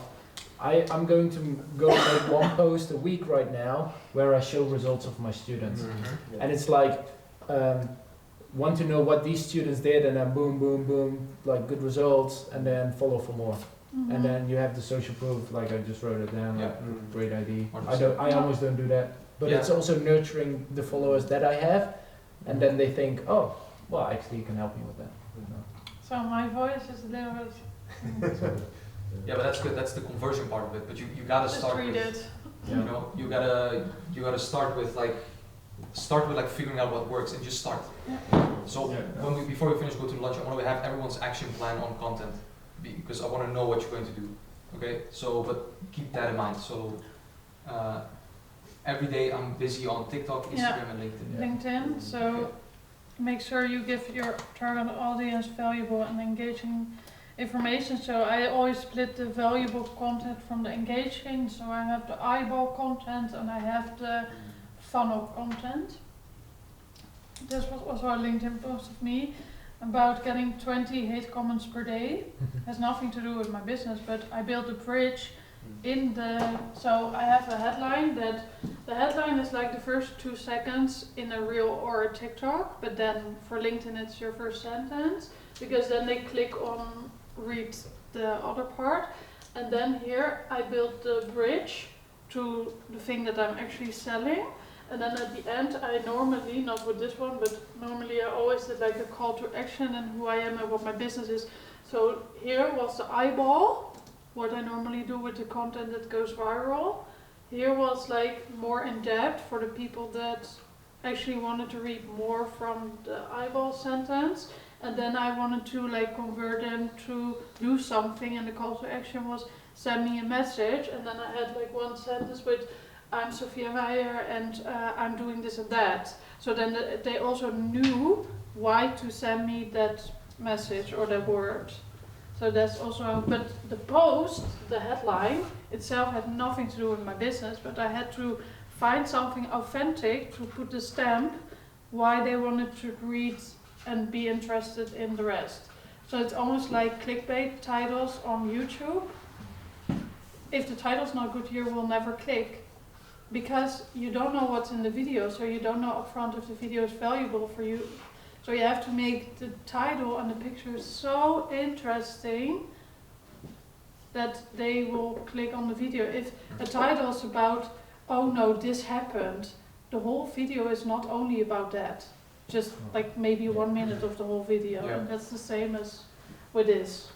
I'm going to go make one post a week right now where I show results of my students. And it's like, want to know what these students did, and then boom, boom, boom, like good results, and then follow for more. And then you have the social proof, like I just wrote it down, like great idea. I almost don't do that, but it's also nurturing the followers that I have, and then they think, oh, well, actually you can help me with that. So my voice is a little bit... Yeah, but that's good. That's the conversion part of it. But you gotta start with, you know, you gotta start with like figuring out what works and just start. So before we finish, go to lunch. I want to have everyone's action plan on content because I want to know what you're going to do. Okay. So, but keep that in mind. So every day I'm busy on TikTok, Instagram, and LinkedIn. LinkedIn. So make sure you give your target audience valuable and engaging information. So I always split the valuable content from the engaging. So I have the eyeball content and I have the funnel content. This was also a LinkedIn post of me about getting 20 hate comments per day. Has nothing to do with my business, but I built a bridge in the, so I have a headline that, the headline is like the first 2 seconds in a reel or a TikTok, but then for LinkedIn it's your first sentence, because then they click on read the other part. And then here I built the bridge to the thing that I'm actually selling. And then at the end, I normally, not with this one, but normally I always did like a call to action and who I am and what my business is. So here was the eyeball, what I normally do with the content that goes viral. Here was like more in depth for the people that actually wanted to read more from the eyeball sentence. And then I wanted to like convert them to do something, and the call to action was send me a message. And then I had like one sentence with I'm Sophia Meijer and I'm doing this and that. So then they also knew why to send me that message or that word. So that's also, but the post, the headline itself had nothing to do with my business, but I had to find something authentic to put the stamp why they wanted to read and be interested in the rest. So it's almost like clickbait titles on YouTube. If the title's not good, you will never click. Because you don't know what's in the video, so you don't know upfront if the video is valuable for you. So you have to make the title and the picture so interesting that they will click on the video. If a title is about, oh no, this happened, the whole video is not only about that. Just like maybe 1 minute of the whole video, and that's the same as with this.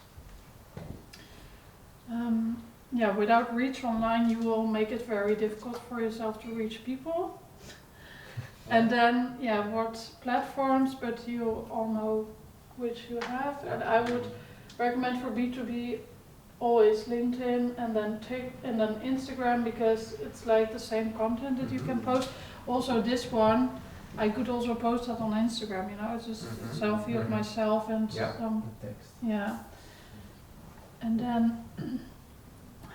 Without reach online, you will make it very difficult for yourself to reach people. And then, what platforms, but you all know which you have. And I would recommend for B2B always LinkedIn and then Instagram, because it's like the same content that you can post. Also this one, I could also post that on Instagram, you know, it's just a selfie of myself and some text. Yeah. And then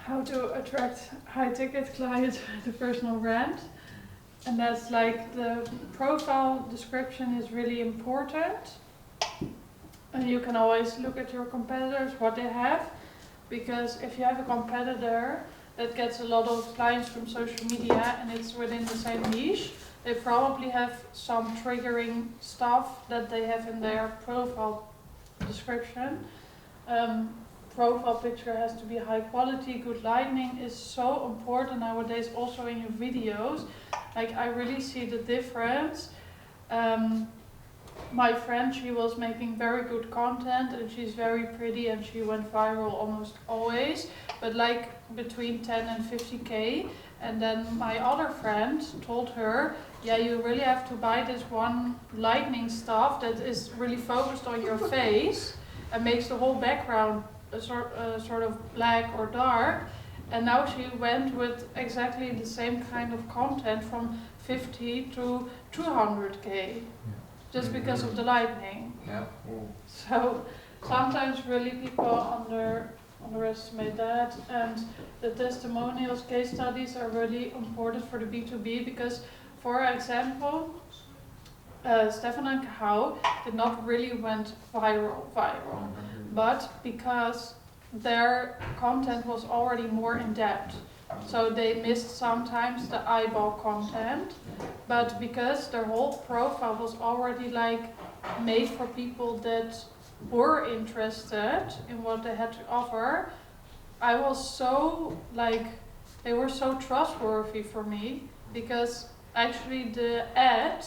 how to attract high ticket clients with a personal brand. And that's like the profile description is really important. And you can always look at your competitors, what they have. Because if you have a competitor that gets a lot of clients from social media and it's within the same niche, they probably have some triggering stuff that they have in their profile description. profile picture has to be high quality, good lighting is so important nowadays, also in your videos. Like I really see the difference. My friend, she was making very good content and she's very pretty and she went viral almost always, but like between 10 and 50k. And then my other friend told her, yeah, you really have to buy this one lightning stuff that is really focused on your face and makes the whole background sort of black or dark. And now she went with exactly the same kind of content from 50 to 200k. Just because of the lightning. Yeah. So sometimes really people underestimate that, and the testimonials, case studies are really important for the B2B because, for example, Stefan and Kahau did not really went viral, but because their content was already more in depth. So they missed sometimes the eyeball content, but because their whole profile was already like made for people that were interested in what they had to offer, I was so like, they were so trustworthy for me because actually the ad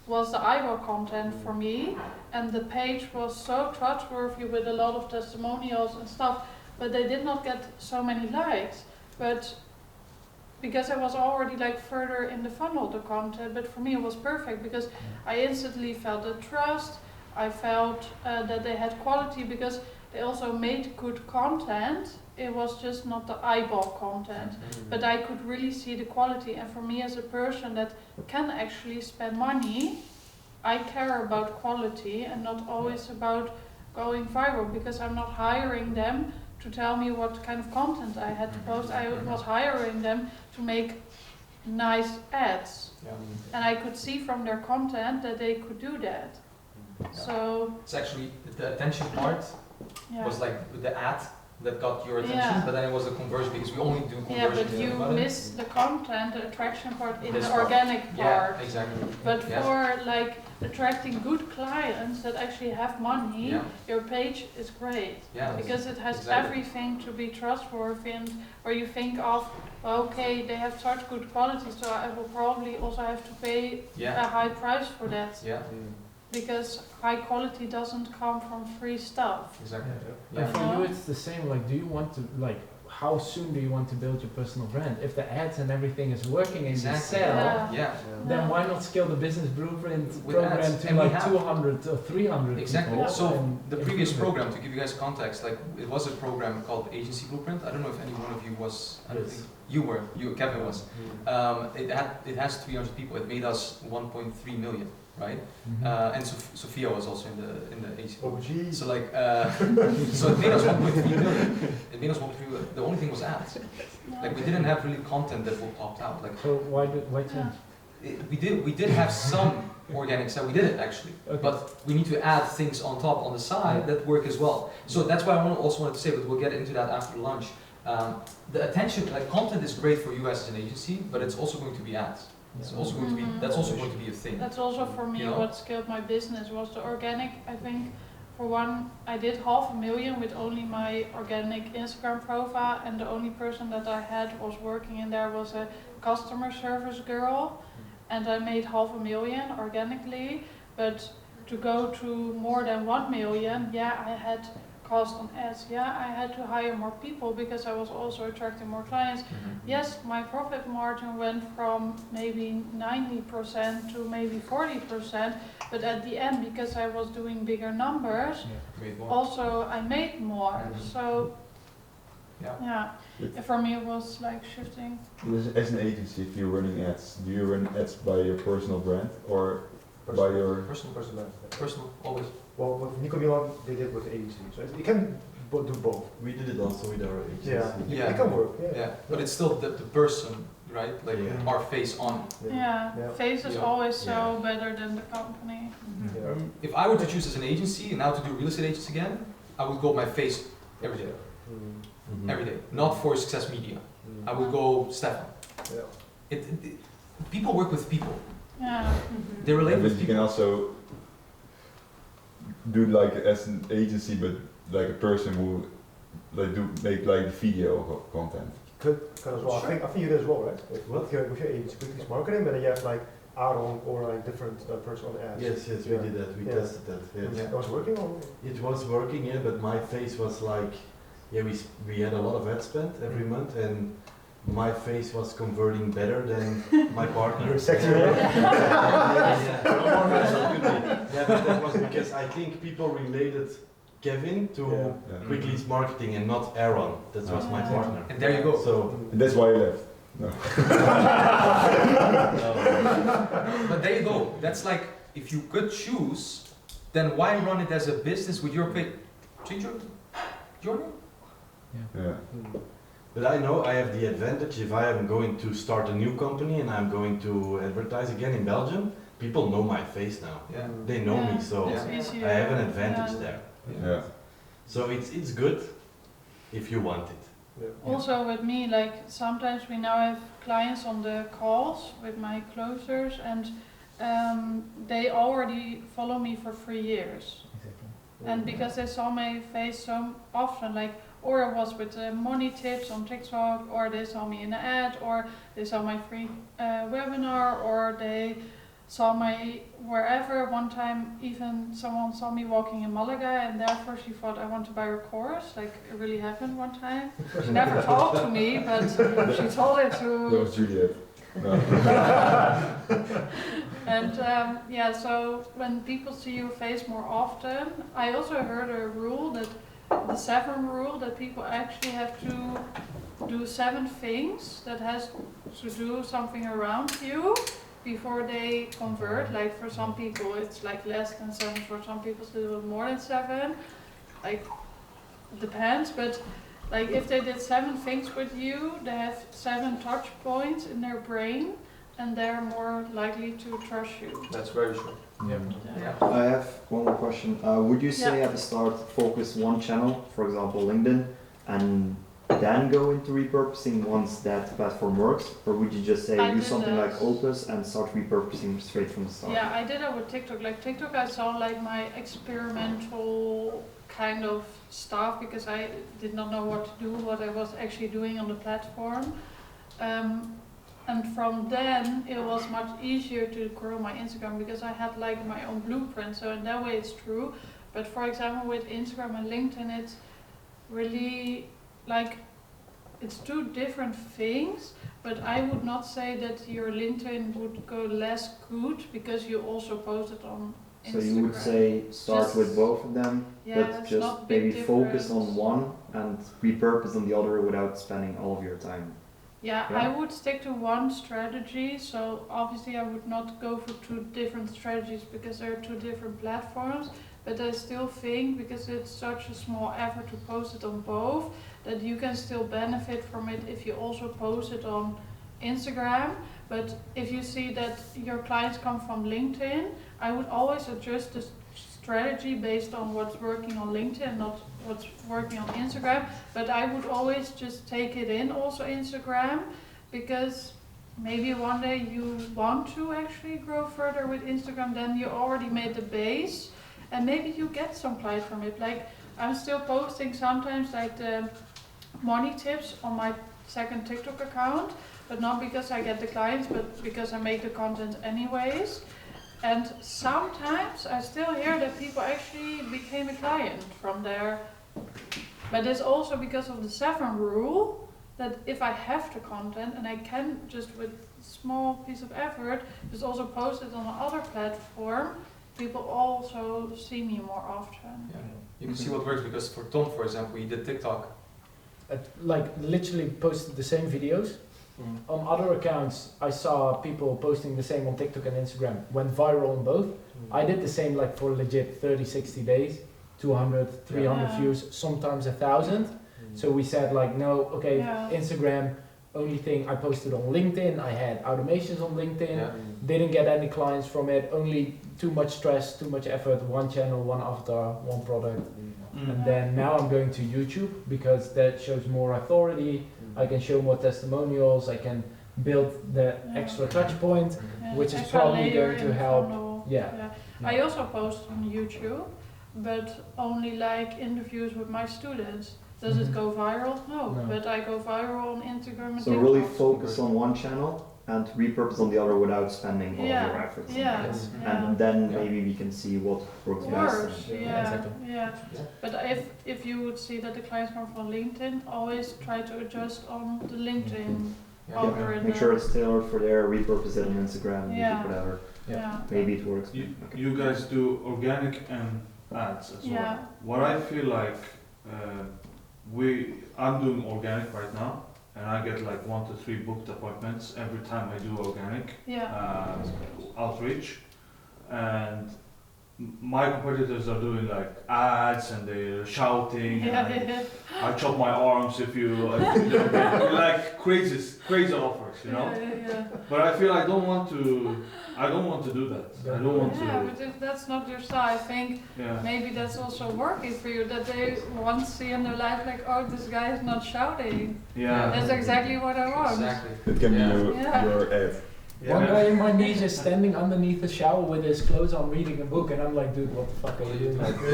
was the eyeball content for me and the page was so trustworthy with a lot of testimonials and stuff, but they did not get so many likes. But because I was already like further in the funnel, the content, but for me it was perfect because I instantly felt the trust. I felt that they had quality because they also made good content. It was just not the eyeball content, but I could really see the quality. And for me as a person that can actually spend money, I care about quality and not always about going viral because I'm not hiring them to tell me what kind of content I had to post. I was hiring them to make nice ads. Yeah. And I could see from their content that they could do that. Yeah. So it's actually the attention part was like the ad that got your attention, but then it was the conversion because we only do conversion. Yeah, but you miss the content, the attraction part in this the organic part. Yeah, exactly. But for like attracting good clients that actually have money, your page is great. Yeah, because it has everything to be trustworthy and where you think of, well, okay, they have such good quality, so I will probably also have to pay a high price for that. Yeah. Because high quality doesn't come from free stuff. Exactly. And for you it's the same, like do you want to, like how soon do you want to build your personal brand? If the ads and everything is working and you sell, then why not scale the business blueprint program to like 200 or 300 Exactly. people? So the previous program, to give you guys context, like it was a program called Agency Blueprint. I don't know if any one of you was, I don't think you were, Kevin was. It has 300 people. It made us 1.3 million. Right, and Sophia was also in the agency. Oh geez. So like, so it made us 1.3 million. It made us 1.3 million. The only thing was ads. Like we didn't have really content that popped out. Like so why change? We did have some organic stuff. We did it actually, but we need to add things on top on the side that work as well. So that's why I also wanted to say, but we'll get into that after lunch. The attention, like content, is great for you as an agency, but it's also going to be ads. It's also going to be, that's also going to be a thing. That's also for me what scaled my business was the organic. I think for one, I did 500,000 with only my organic Instagram profile, and the only person that I had was working in there was a customer service girl, and I made 500,000 organically. But to go to more than 1 million, I had cost on ads. I had to hire more people because I was also attracting more clients. Yes, my profit margin went from maybe 90% to maybe 40%, but at the end, because I was doing bigger numbers, also I made more. So for me it was like shifting. As an agency, if you're running ads, do you run ads by your personal brand or by your personal brand? Personal, always. Well, with Nico Milan, they did with agency, so you can do both. We did it also with our agency. It can work. But it's still the person, right? Like our face on. Face is always so better than the company. If I were to choose as an agency and now to do real estate agents again, I would go my face every day. Every day, not for Success Media. I would go Stefan. People work with people. They relate with people. You can also do like as an agency, but like a person who like make like video content. Could as well. Sure. I think you did as well, right? What? With your agency, quickly marketing, but then you have like add-on or like different personal ads. Yes, we did that. We tested that. Yes. It was working or? It was working, yeah, but my face was like, yeah, we had a lot of ad spend every month, and my face was converting better than my partner. You're sexy. Yeah, but that was because I think people related Kevin to Quickly's marketing and not Aaron. That was my partner. And there you go. So And that's why you left. No. But there you go. That's like, if you could choose, then why run it as a business with your pay? Change your Yeah. But I know I have the advantage if I am going to start a new company and I'm going to advertise again in Belgium, people know my face now. Yeah. They know me, so It's easier. I have an advantage there. Yeah. So it's good if you want it. Also with me, like sometimes we now have clients on the calls with my closers, and they already follow me for 3 years. And because they saw my face so often, like, or it was with money tips on TikTok, or they saw me in an ad, or they saw my free webinar, or they saw my wherever. One time even someone saw me walking in Malaga, and therefore she thought I want to buy her course. Like, it really happened one time. She never talked to me, but she told it to... That was Juliet. No. And yeah, so when people see your face more often, I also heard a rule, that the 7 rule, that people actually have to do 7 things that has to do something around you before they convert. Like for some people it's like less than 7, for some people it's a little more than 7. Like, depends, but like if they did 7 things with you, they have 7 touch points in their brain, and they're more likely to trust you. That's very true. Yeah. I have one more question. Would you say at the start focus one channel, for example LinkedIn, and then go into repurposing once that platform works? Or would you just say I use did something that. like Opus and start repurposing straight from the start? Yeah, I did that with TikTok. Like TikTok, I saw like my experimental kind of stuff, because I did not know what to do, what I was actually doing on the platform. And from then it was much easier to grow my Instagram, because I had like my own blueprint. So in that way it's true. But for example with Instagram and LinkedIn, it's really like, it's 2 different things. But I would not say that your LinkedIn would go less good because you also post it on Instagram. So you would say start Just- with both of them, Yeah, but that's just not big maybe focus difference. on one and repurpose on the other without spending all of your time. Yeah, Yeah. I would stick to one strategy. So obviously I would not go for 2 different strategies, because there are 2 different platforms. But I still think, because it's such a small effort to post it on both, that you can still benefit from it if you also post it on Instagram. But if you see that your clients come from LinkedIn, I would always adjust the strategy based on what's working on LinkedIn, not what's working on Instagram. But I would always just take it in also Instagram, because maybe one day you want to actually grow further with Instagram, then you already made the base, and maybe you get some clients from it. Like, I'm still posting sometimes like the money tips on my second TikTok account, but not because I get the clients, but because I make the content anyways. And sometimes I still hear that people actually became a client from there. But it's also because of the 7 rule, that if I have the content and I can just with small piece of effort just also post it on another platform, people also see me more often. Yeah. You can see what works, because for Tom, for example, he did TikTok. Like literally posted the same videos. On other accounts, I saw people posting the same on TikTok and Instagram, went viral on both. I did the same like for legit 30, 60 days, 200, 300 views, sometimes 1,000. So we said like, no, okay, Instagram, only thing I posted on LinkedIn, I had automations on LinkedIn, didn't get any clients from it, only too much stress, too much effort, one channel, one avatar, one product. And then now I'm going to YouTube, because that shows more authority. I can show more testimonials, I can build the extra touch point, which is extra probably layer going to in help. funnel. Yeah. I also post on YouTube, but only like interviews with my students. Does it go viral? No, but I go viral on Instagram and So TikTok. really focus on one channel and repurpose on the other without spending all of your efforts. And then maybe we can see what works best. Yeah. But if you would see that the clients come from LinkedIn, always try to adjust on the LinkedIn algorithm. Make sure it's tailored for there, repurpose it on Instagram, whatever. Maybe it works. You guys do organic and ads as well. What I feel like I'm doing organic right now, and I get like 1 to 3 booked appointments every time I do organic outreach, and my competitors are doing like ads and they're shouting and I chop my arms if you like crazy offers, you know. But I feel I don't want to do that. I don't want to. But if that's not your style, I think maybe that's also working for you. That they once see in their life like, oh, this guy is not shouting. That's exactly what I want. It can be your ad. One guy in my niche is standing underneath the shower with his clothes on reading a book, and I'm like, dude, what the fuck are you doing? Like, you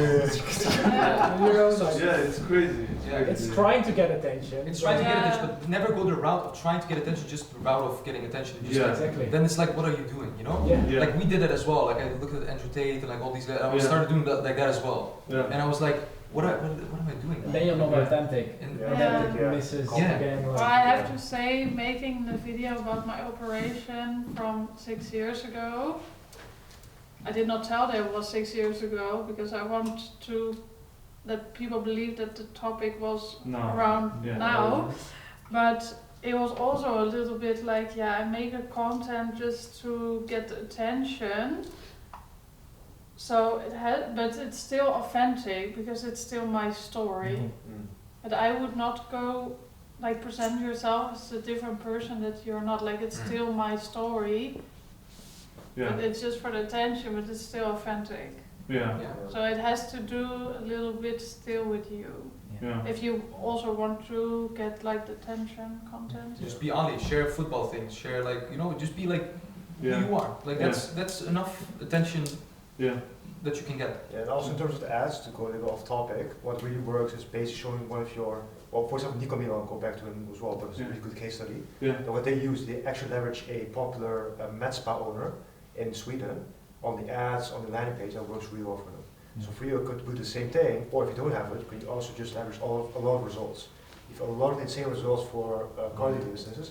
know, like, it's crazy. It's trying to get attention. It's trying to get attention, but never go the route of trying to get attention, just the route of getting attention. Just exactly. Then it's like, what are you doing, you know? Like we did it as well. Like I looked at Andrew Tate and like all these guys, and I started doing that like that as well. And I was like, what am I doing? And then you're not authentic. Misses again. Like, well, I have to say, making the video about my operation from 6 years ago, I did not tell them it was 6 years ago because I want that people believe that the topic was around now. But it was also a little bit like, I make a content just to get the attention. So but it's still authentic because it's still my story. But I would not go like present yourself as a different person that you're not. Like it's still my story. But it's just for the attention, but it's still authentic. So it has to do a little bit still with you. If you also want to get like the attention content. Just be honest, share football things, share like, you know, just be like who you are. Like that's enough attention that you can get. And also in terms of the ads, to go a little off topic, what really works is basically showing one of your, for example, Nico Milan, I'll go back to him as well, but it's a really good case study. And what they use, they actually leverage a popular med spa owner in Sweden on the ads, on the landing page, that works really well for them. So for you, it could do the same thing, or if you don't have it, you can also just leverage a lot of results. If a lot of the same results for cardio businesses,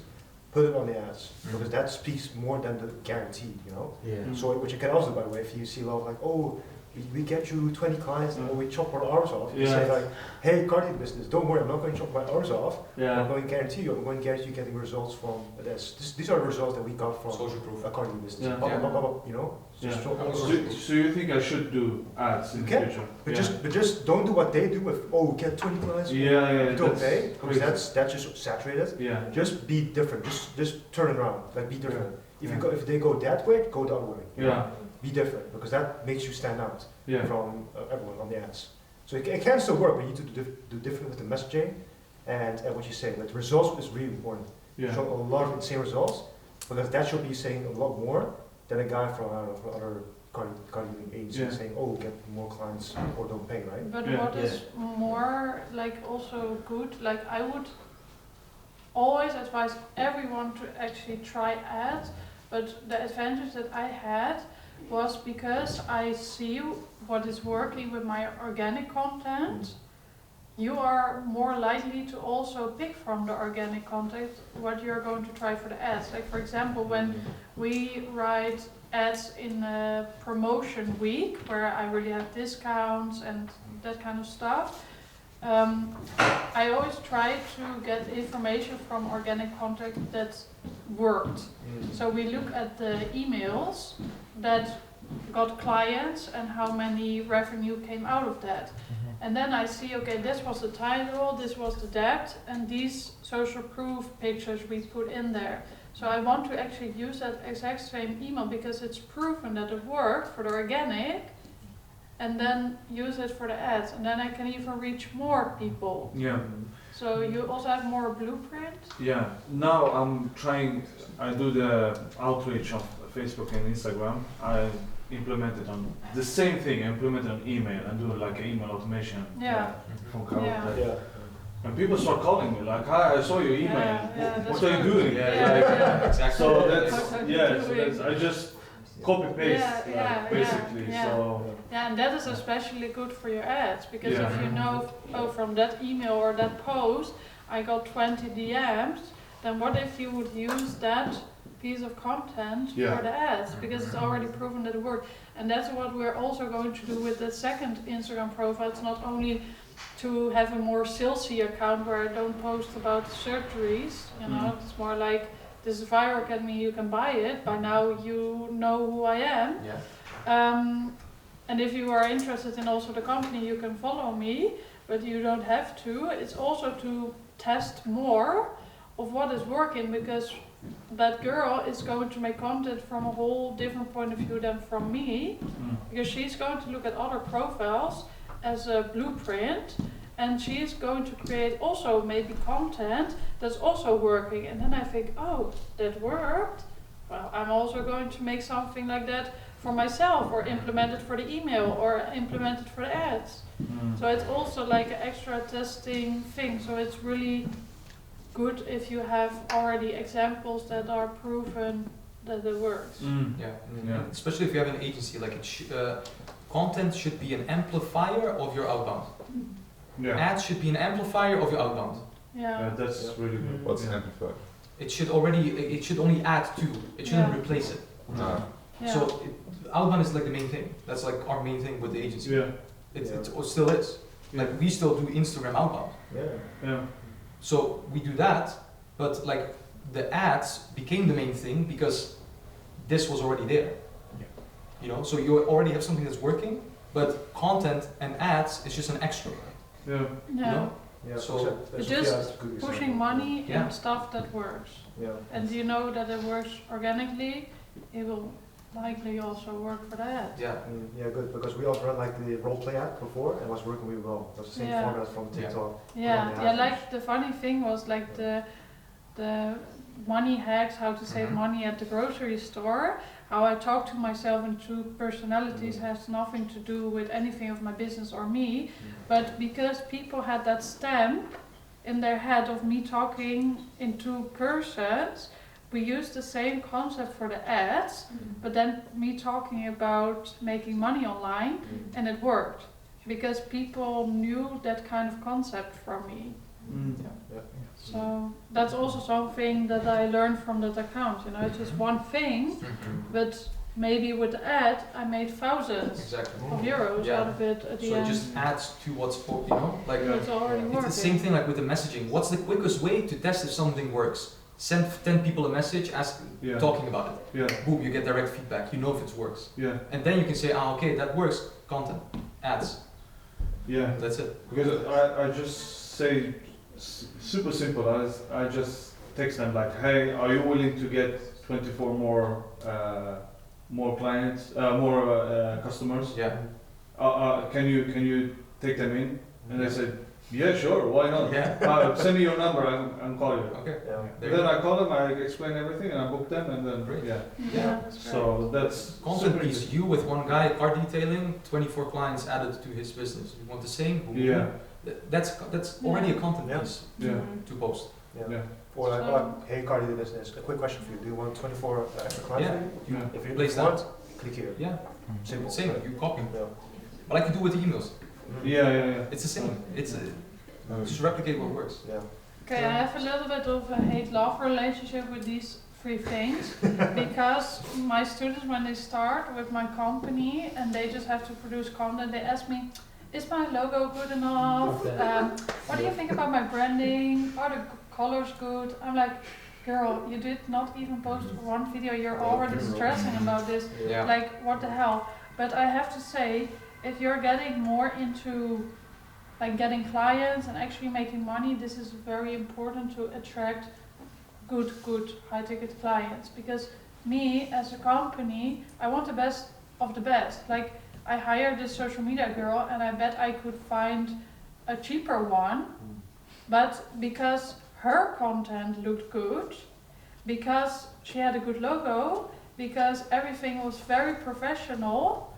put it on the ads, because that speaks more than the guarantee, you know? So what you can also do, by the way, if you see a lot of like, oh, we get you 20 clients and we chop our arms off, you say like, hey, cardio business, don't worry, I'm not going to chop my arms off, I'm going to guarantee you getting results from this. These are the results that we got from social proof a cardio business, you know? So you think I should do ads in the future? But just don't do what they do with, oh, get 20 clients, don't pay, because that's just saturated. Just be different, just turn it around, like be different. If they go that way, go the other way. Be different, because that makes you stand out from everyone on the ads. So it can still work, but you need to do different with the messaging and what you say. Like the results is really important. Show a lot of insane results, because that should be saying a lot more than a guy from other cardio agency saying, oh, get more clients or don't pay, right? But what is more like also good, like I would always advise everyone to actually try ads, but the advantage that I had was because I see what is working with my organic content, you are more likely to also pick from the organic content what you're going to try for the ads. Like for example, when we write ads in a promotion week where I really have discounts and that kind of stuff, I always try to get information from organic content that worked. So we look at the emails that got clients and how many revenue came out of that. And then I see, okay, this was the title, this was the depth, and these social proof pictures we put in there. So I want to actually use that exact same email because it's proven that it worked for the organic, and then use it for the ads, and then I can even reach more people. So you also have more blueprint? Now I'm trying, I do the outreach of Facebook and Instagram. I implemented on the same thing, I implemented on email and do like an email automation from Carol. And people start calling me like, "Hi, I saw your email. What are you doing?" Exactly. So that's I just copy paste basically. So and that is especially good for your ads because if you know, oh, from that email or that post, I got 20 DMs. Then what if you would use that piece of content for the ads because it's already proven that it worked. And that's what we're also going to do with the second Instagram profile. It's not only to have a more salesy account where I don't post about surgeries, you know, it's more like this is Viral Academy, you can buy it. By now you know who I am. And if you are interested in also the company, you can follow me, but you don't have to. It's also to test more of what is working because that girl is going to make content from a whole different point of view than from me, because she's going to look at other profiles as a blueprint, and she is going to create also maybe content that's also working. And then I think, oh, that worked. Well, I'm also going to make something like that for myself, or implement it for the email, or implement it for the ads. So it's also like an extra testing thing. So it's really good if you have already examples that are proven that it works. Especially if you have an agency, like content should be an amplifier of your outbound. Ads should be an amplifier of your outbound. That's really good. What's an amplifier? It should only add to. It shouldn't replace it. So outbound is like the main thing. That's like our main thing with the agency. It still is. Like we still do Instagram outbound. So we do that, but like the ads became the main thing because this was already there. You know, so you already have something that's working, but content and ads is just an extra. You know? So it's just pushing money in stuff that works. And you know that it works organically, it will likely also work for the ads. Good, because we also ran like the role play ad before and it was working really well. It was the same format from TikTok. Like the funny thing was like the money hacks, how to save money at the grocery store. How I talk to myself in two personalities has nothing to do with anything of my business or me, but because people had that stamp in their head of me talking in two persons, we used the same concept for the ads, but then me talking about making money online, and it worked because people knew that kind of concept from me. So that's also something that I learned from that account. You know, it's just one thing, but maybe with the ad I made thousands of euros out of it at the end. So it just adds to what's, you know, like it's already working. It's the same thing like with the messaging. What's the quickest way to test if something works? Send 10 people a message, talking about it. Boom, you get direct feedback. You know if it works. And then you can say, okay, that works. Content, ads. That's it. Because I just say super simple. I just text them like, hey, are you willing to get 24 more clients, more customers? Can you take them in? And they said, yeah, sure, why not? Send me your number, I'll call you. Okay. Then I call them, I explain everything, and I book them, and then That's so that's content piece. You with one guy, car detailing, 24 clients added to his business. You want the same? That's already a content piece to post. Or like, hey, car dealer business. A quick question for you: do you want 24 extra clients? If you place want, that. click here. Simple. Same. You copy. But like you do with the emails. It's the same. It's just replicate what works. Okay, I have a little bit of a hate-love relationship with these three things because my students, when they start with my company and they just have to produce content, they ask me, is my logo good enough? What do you think about my branding? Are the colors good? I'm like, girl, you did not even post one video, you're already stressing about this. Like, what the hell? But I have to say, if you're getting more into like getting clients and actually making money, this is very important to attract good high-ticket clients. Because me as a company, I want the best of the best. Like, I hired this social media girl and I bet I could find a cheaper one, but because her content looked good, because she had a good logo, because everything was very professional,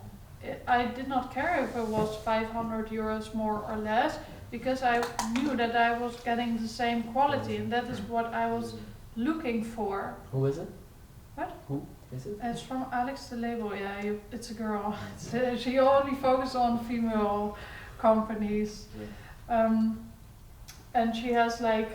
I did not care if it was 500 euros more or less, because I knew that I was getting the same quality, and that is what I was looking for. Who is it? What? Who is it? It's from Alex the Label. Yeah, it's a girl. She only focuses on female companies, and she has like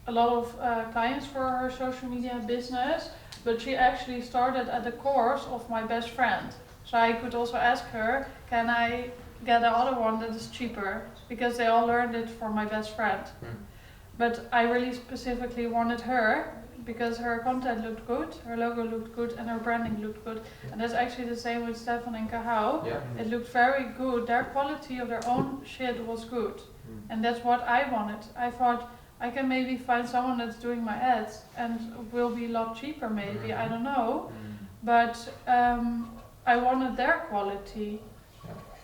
a lot of clients for her social media business. But she actually started at the course of my best friend, so I could also ask her, can I get the other one that is cheaper, because they all learned it from my best friend. But I really specifically wanted her because her content looked good, her logo looked good, and her branding looked good. And that's actually the same with Stefan and Kahau. It looked very good. Their quality of their own shit was good, and that's what I wanted. I thought I can maybe find someone that's doing my ads and will be a lot cheaper maybe, I don't know. But I wanted their quality.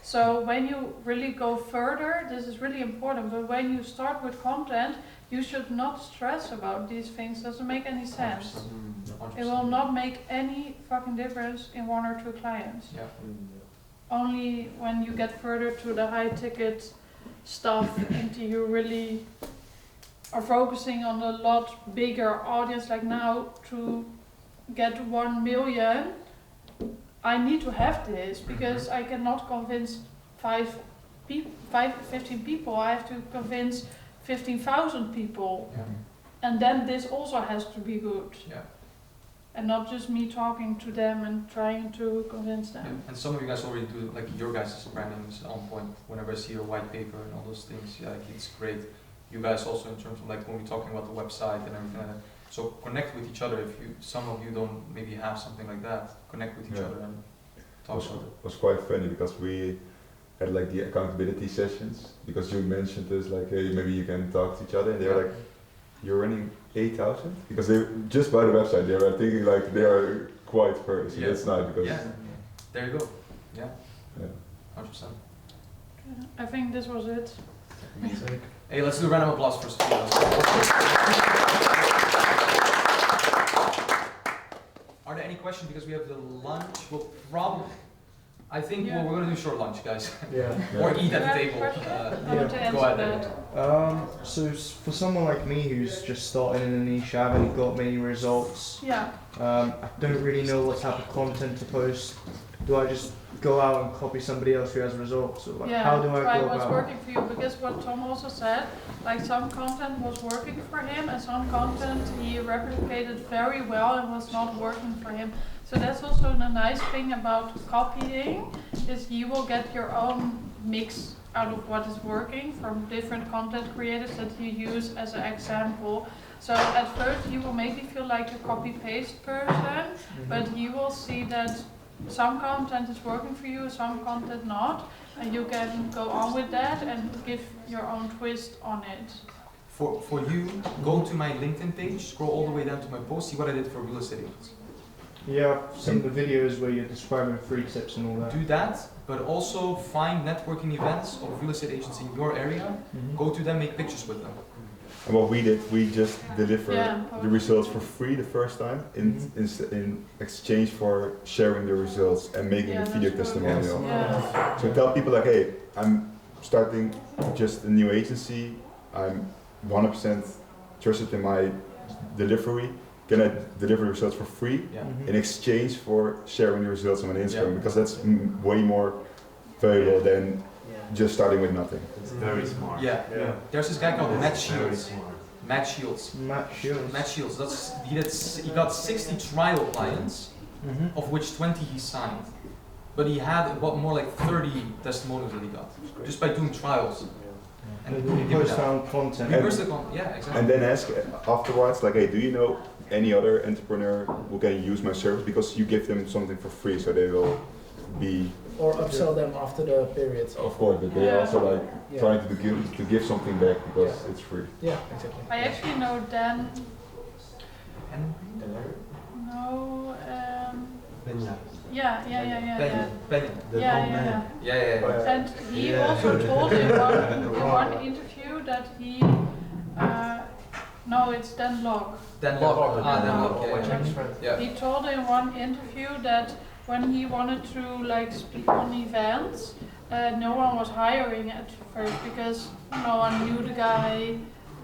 So when you really go further, this is really important, but when you start with content, you should not stress about these things. Doesn't make any sense. 100%. It will not make any fucking difference in 1 or 2 clients. Only when you get further to the high ticket stuff and you really are focusing on a lot bigger audience, like now to get 1 million, I need to have this because I cannot convince 15 people. I have to convince 15,000 people, and then this also has to be good, and not just me talking to them and trying to convince them. And some of you guys already do, like your guys' branding is on point. Whenever I see your white paper and all those things, like it's great. You guys also in terms of like when we're talking about the website and everything like that. So connect with each other. If some of you don't maybe have something like that, connect with each other and talk about it. It was quite funny because we had like the accountability sessions, because you mentioned this like, hey, maybe you can talk to each other, and they were like, you're running 8,000? Because they just by the website, they were thinking like they are quite first. So that's nice because there you go. 100%. I think this was it. Amazing. Hey, let's do a round of applause for Sophia. Are there any questions? Because we have the lunch. We'll probably, I think we're going to do short lunch, guys. Or eat at the table. Go ahead. So for someone like me who's just starting in a niche, I haven't got many results. I don't really know what type of content to post. Do I just go out and copy somebody else who has results? Or like, how do I go about what's working for you? Because what Tom also said, like some content was working for him and some content he replicated very well and was not working for him. So that's also the nice thing about copying, is you will get your own mix out of what is working from different content creators that you use as an example. So at first you will maybe feel like a copy-paste person, but you will see that some content is working for you, some content not, and you can go on with that and give your own twist on it. For you, go to my LinkedIn page, scroll all the way down to my post, see what I did for real estate agents. Yeah, I've seen the videos where you're describing free tips and all that. Do that, but also find networking events of real estate agents in your area, go to them, make pictures with them. And what we did, we just delivered the results for free the first time in exchange for sharing the results and making a video testimonial. So tell people like, hey, I'm starting just a new agency, I'm 100% trusted in my delivery. Can I deliver results for free in exchange for sharing the results on my Instagram? Because that's way more valuable than just starting with nothing. It's very smart. There's this guy called Matt Shields. Matt Shields. He got 60 trial clients, of which 20 he signed. But he had about more like 30 testimonials that he got just by doing trials. And post on content. Exactly. And then ask afterwards, like, hey, do you know any other entrepreneur who can use my service? Because you give them something for free, so they will be. Or upsell them after the period. Of course, but they also like trying to give something back because it's free. Yeah, exactly. I actually know Dan. No. Yeah. And he also told in one interview that he. No, it's Dan Locke. Dan Locke. He told in one interview that when he wanted to like speak on events, no one was hiring at first because no one knew the guy,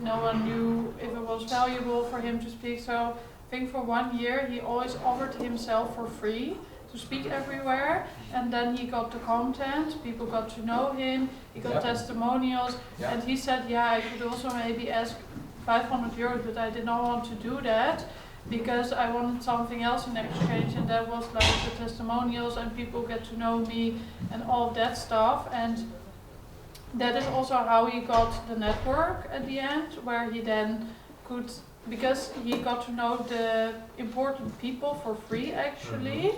no one knew if it was valuable for him to speak. So I think for 1 year he always offered himself for free to speak everywhere, and then he got the content, people got to know him, he got testimonials, and he said, yeah, I could also maybe ask 500 euros, but I did not want to do that because I wanted something else in exchange, and that was like the testimonials and people get to know me and all of that stuff. And that is also how he got the network at the end, where he then could, because he got to know the important people for free actually,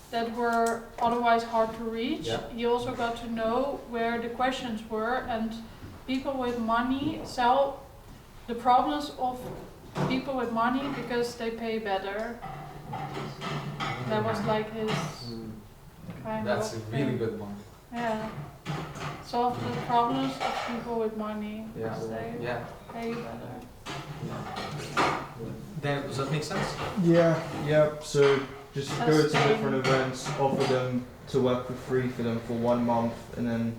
that were otherwise hard to reach. He also got to know where the questions were, and people with money sell the problems of people with money because they pay better. That was like his kind That's of a really thing. good one. Yeah. Solve the problems of people with money Yeah. because they Yeah. pay better. Dan, does that make sense? Yeah. So just go to Testing. different events, offer them to work for free for them for 1 month, and then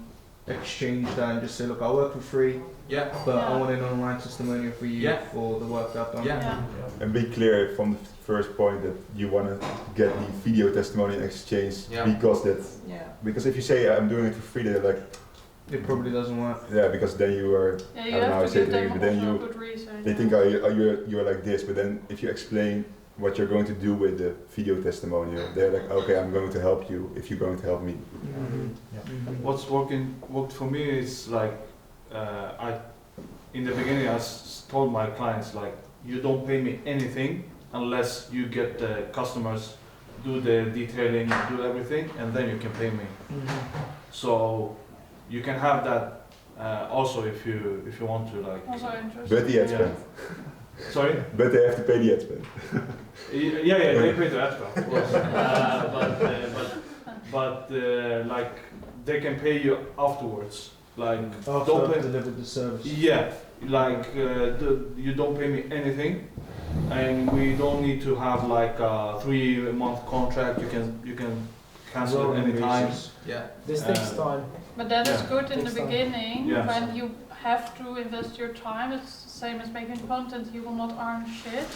exchange that and just say, look, I'll work for free, Yeah. but Yeah. I want an online testimonial for you for the work that I've done. Yeah. And be clear from the first point that you want to get the video testimonial exchange because that's because if you say I'm doing it for free, they're like, it probably doesn't work. Yeah, because then you are. Yeah, I you don't know how have to to say give it, them but then also you a good reason. they think you're like this, but then if you explain what you're going to do with the video testimonial, they're like, okay, I'm going to help you if you're going to help me. What's worked for me is like in the beginning I told my clients like, you don't pay me anything unless you get the customers, do the detailing, do everything, and then you can pay me. So you can have that also if you want to like. Also interesting. But the ad spend. Sorry? But they have to pay the ad spend. Yeah, they pay the ad spend, of course. But like they can pay you afterwards. Like After don't I've pay. delivered the service. Yeah, like you don't pay me anything, and we don't need to have like a 3-month contract. You can cancel it anytime. Yeah. This takes time. But that is good in the Takes time. beginning Yeah. when you have to invest your time. It's the same as making content. You will not earn shit.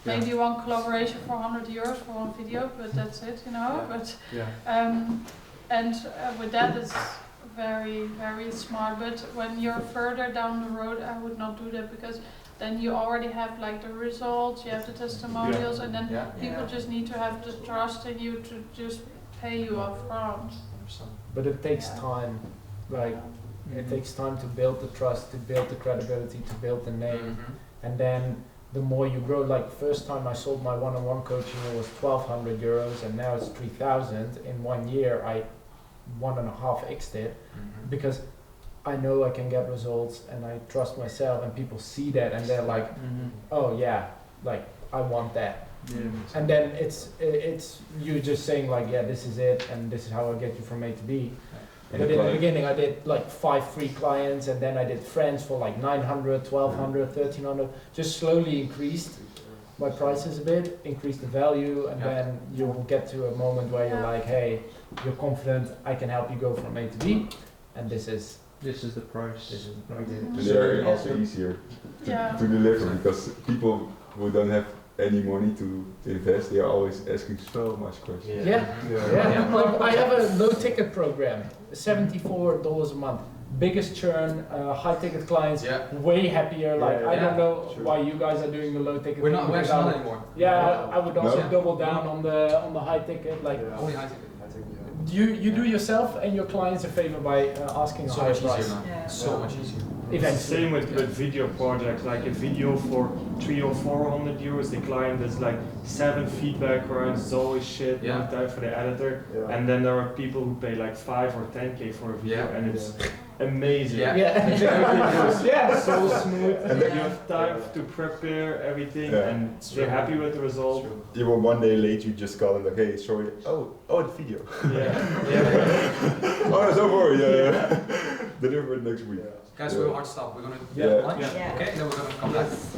Maybe one collaboration for 100 euros for one video, but that's it, you know. But with that, it's very, very smart. But when you're further down the road, I would not do that because then you already have like the results, you have the testimonials, and then people just need to have the trust in you to just pay you up front. But it takes time. Like it takes time to build the trust, to build the credibility, to build the name, and then the more you grow. Like first time I sold my one-on-one coaching, it was 1,200 euros, and now it's 3,000. In 1 year, I 1.5x'd it because I know I can get results and I trust myself, and people see that and they're like, oh yeah, like I want that. And then it's you just saying like, yeah, this is it, and this is how I get you from A to B. But in the beginning I did like 5 free clients, and then I did friends for like 900, 1,200, 1,300, just slowly increased my prices a bit, increased the value, and then you'll get to a moment where you're like, hey, you're confident, I can help you go from A to B, and this is the price. This is the price. And they're also easier to deliver because people who don't have any money to invest, they are always asking so much questions. Like I have a low ticket program, $74 a month. Biggest churn, high ticket clients, way happier. Like I don't know why you guys are doing the low ticket. We're actually not anymore. Yeah, I would also double down on the high ticket. Like only high ticket. You do yourself and your clients a favor by asking a higher price. So much easier. Eventually. Same with video projects, like a video for 300 or 400 euros, the client is like 7 feedback rounds, it's always shit, no time for the editor, and then there are people who pay like 5 or 10k for a video, and it's amazing. So smooth, and you have time to prepare everything, and they're happy with the result. You were 1 day late, you just called them like, hey, sorry, oh, the video. Oh, don't worry, deliver it next week. Guys, we're hard stop. We're gonna do lunch. Okay, then we're gonna come back.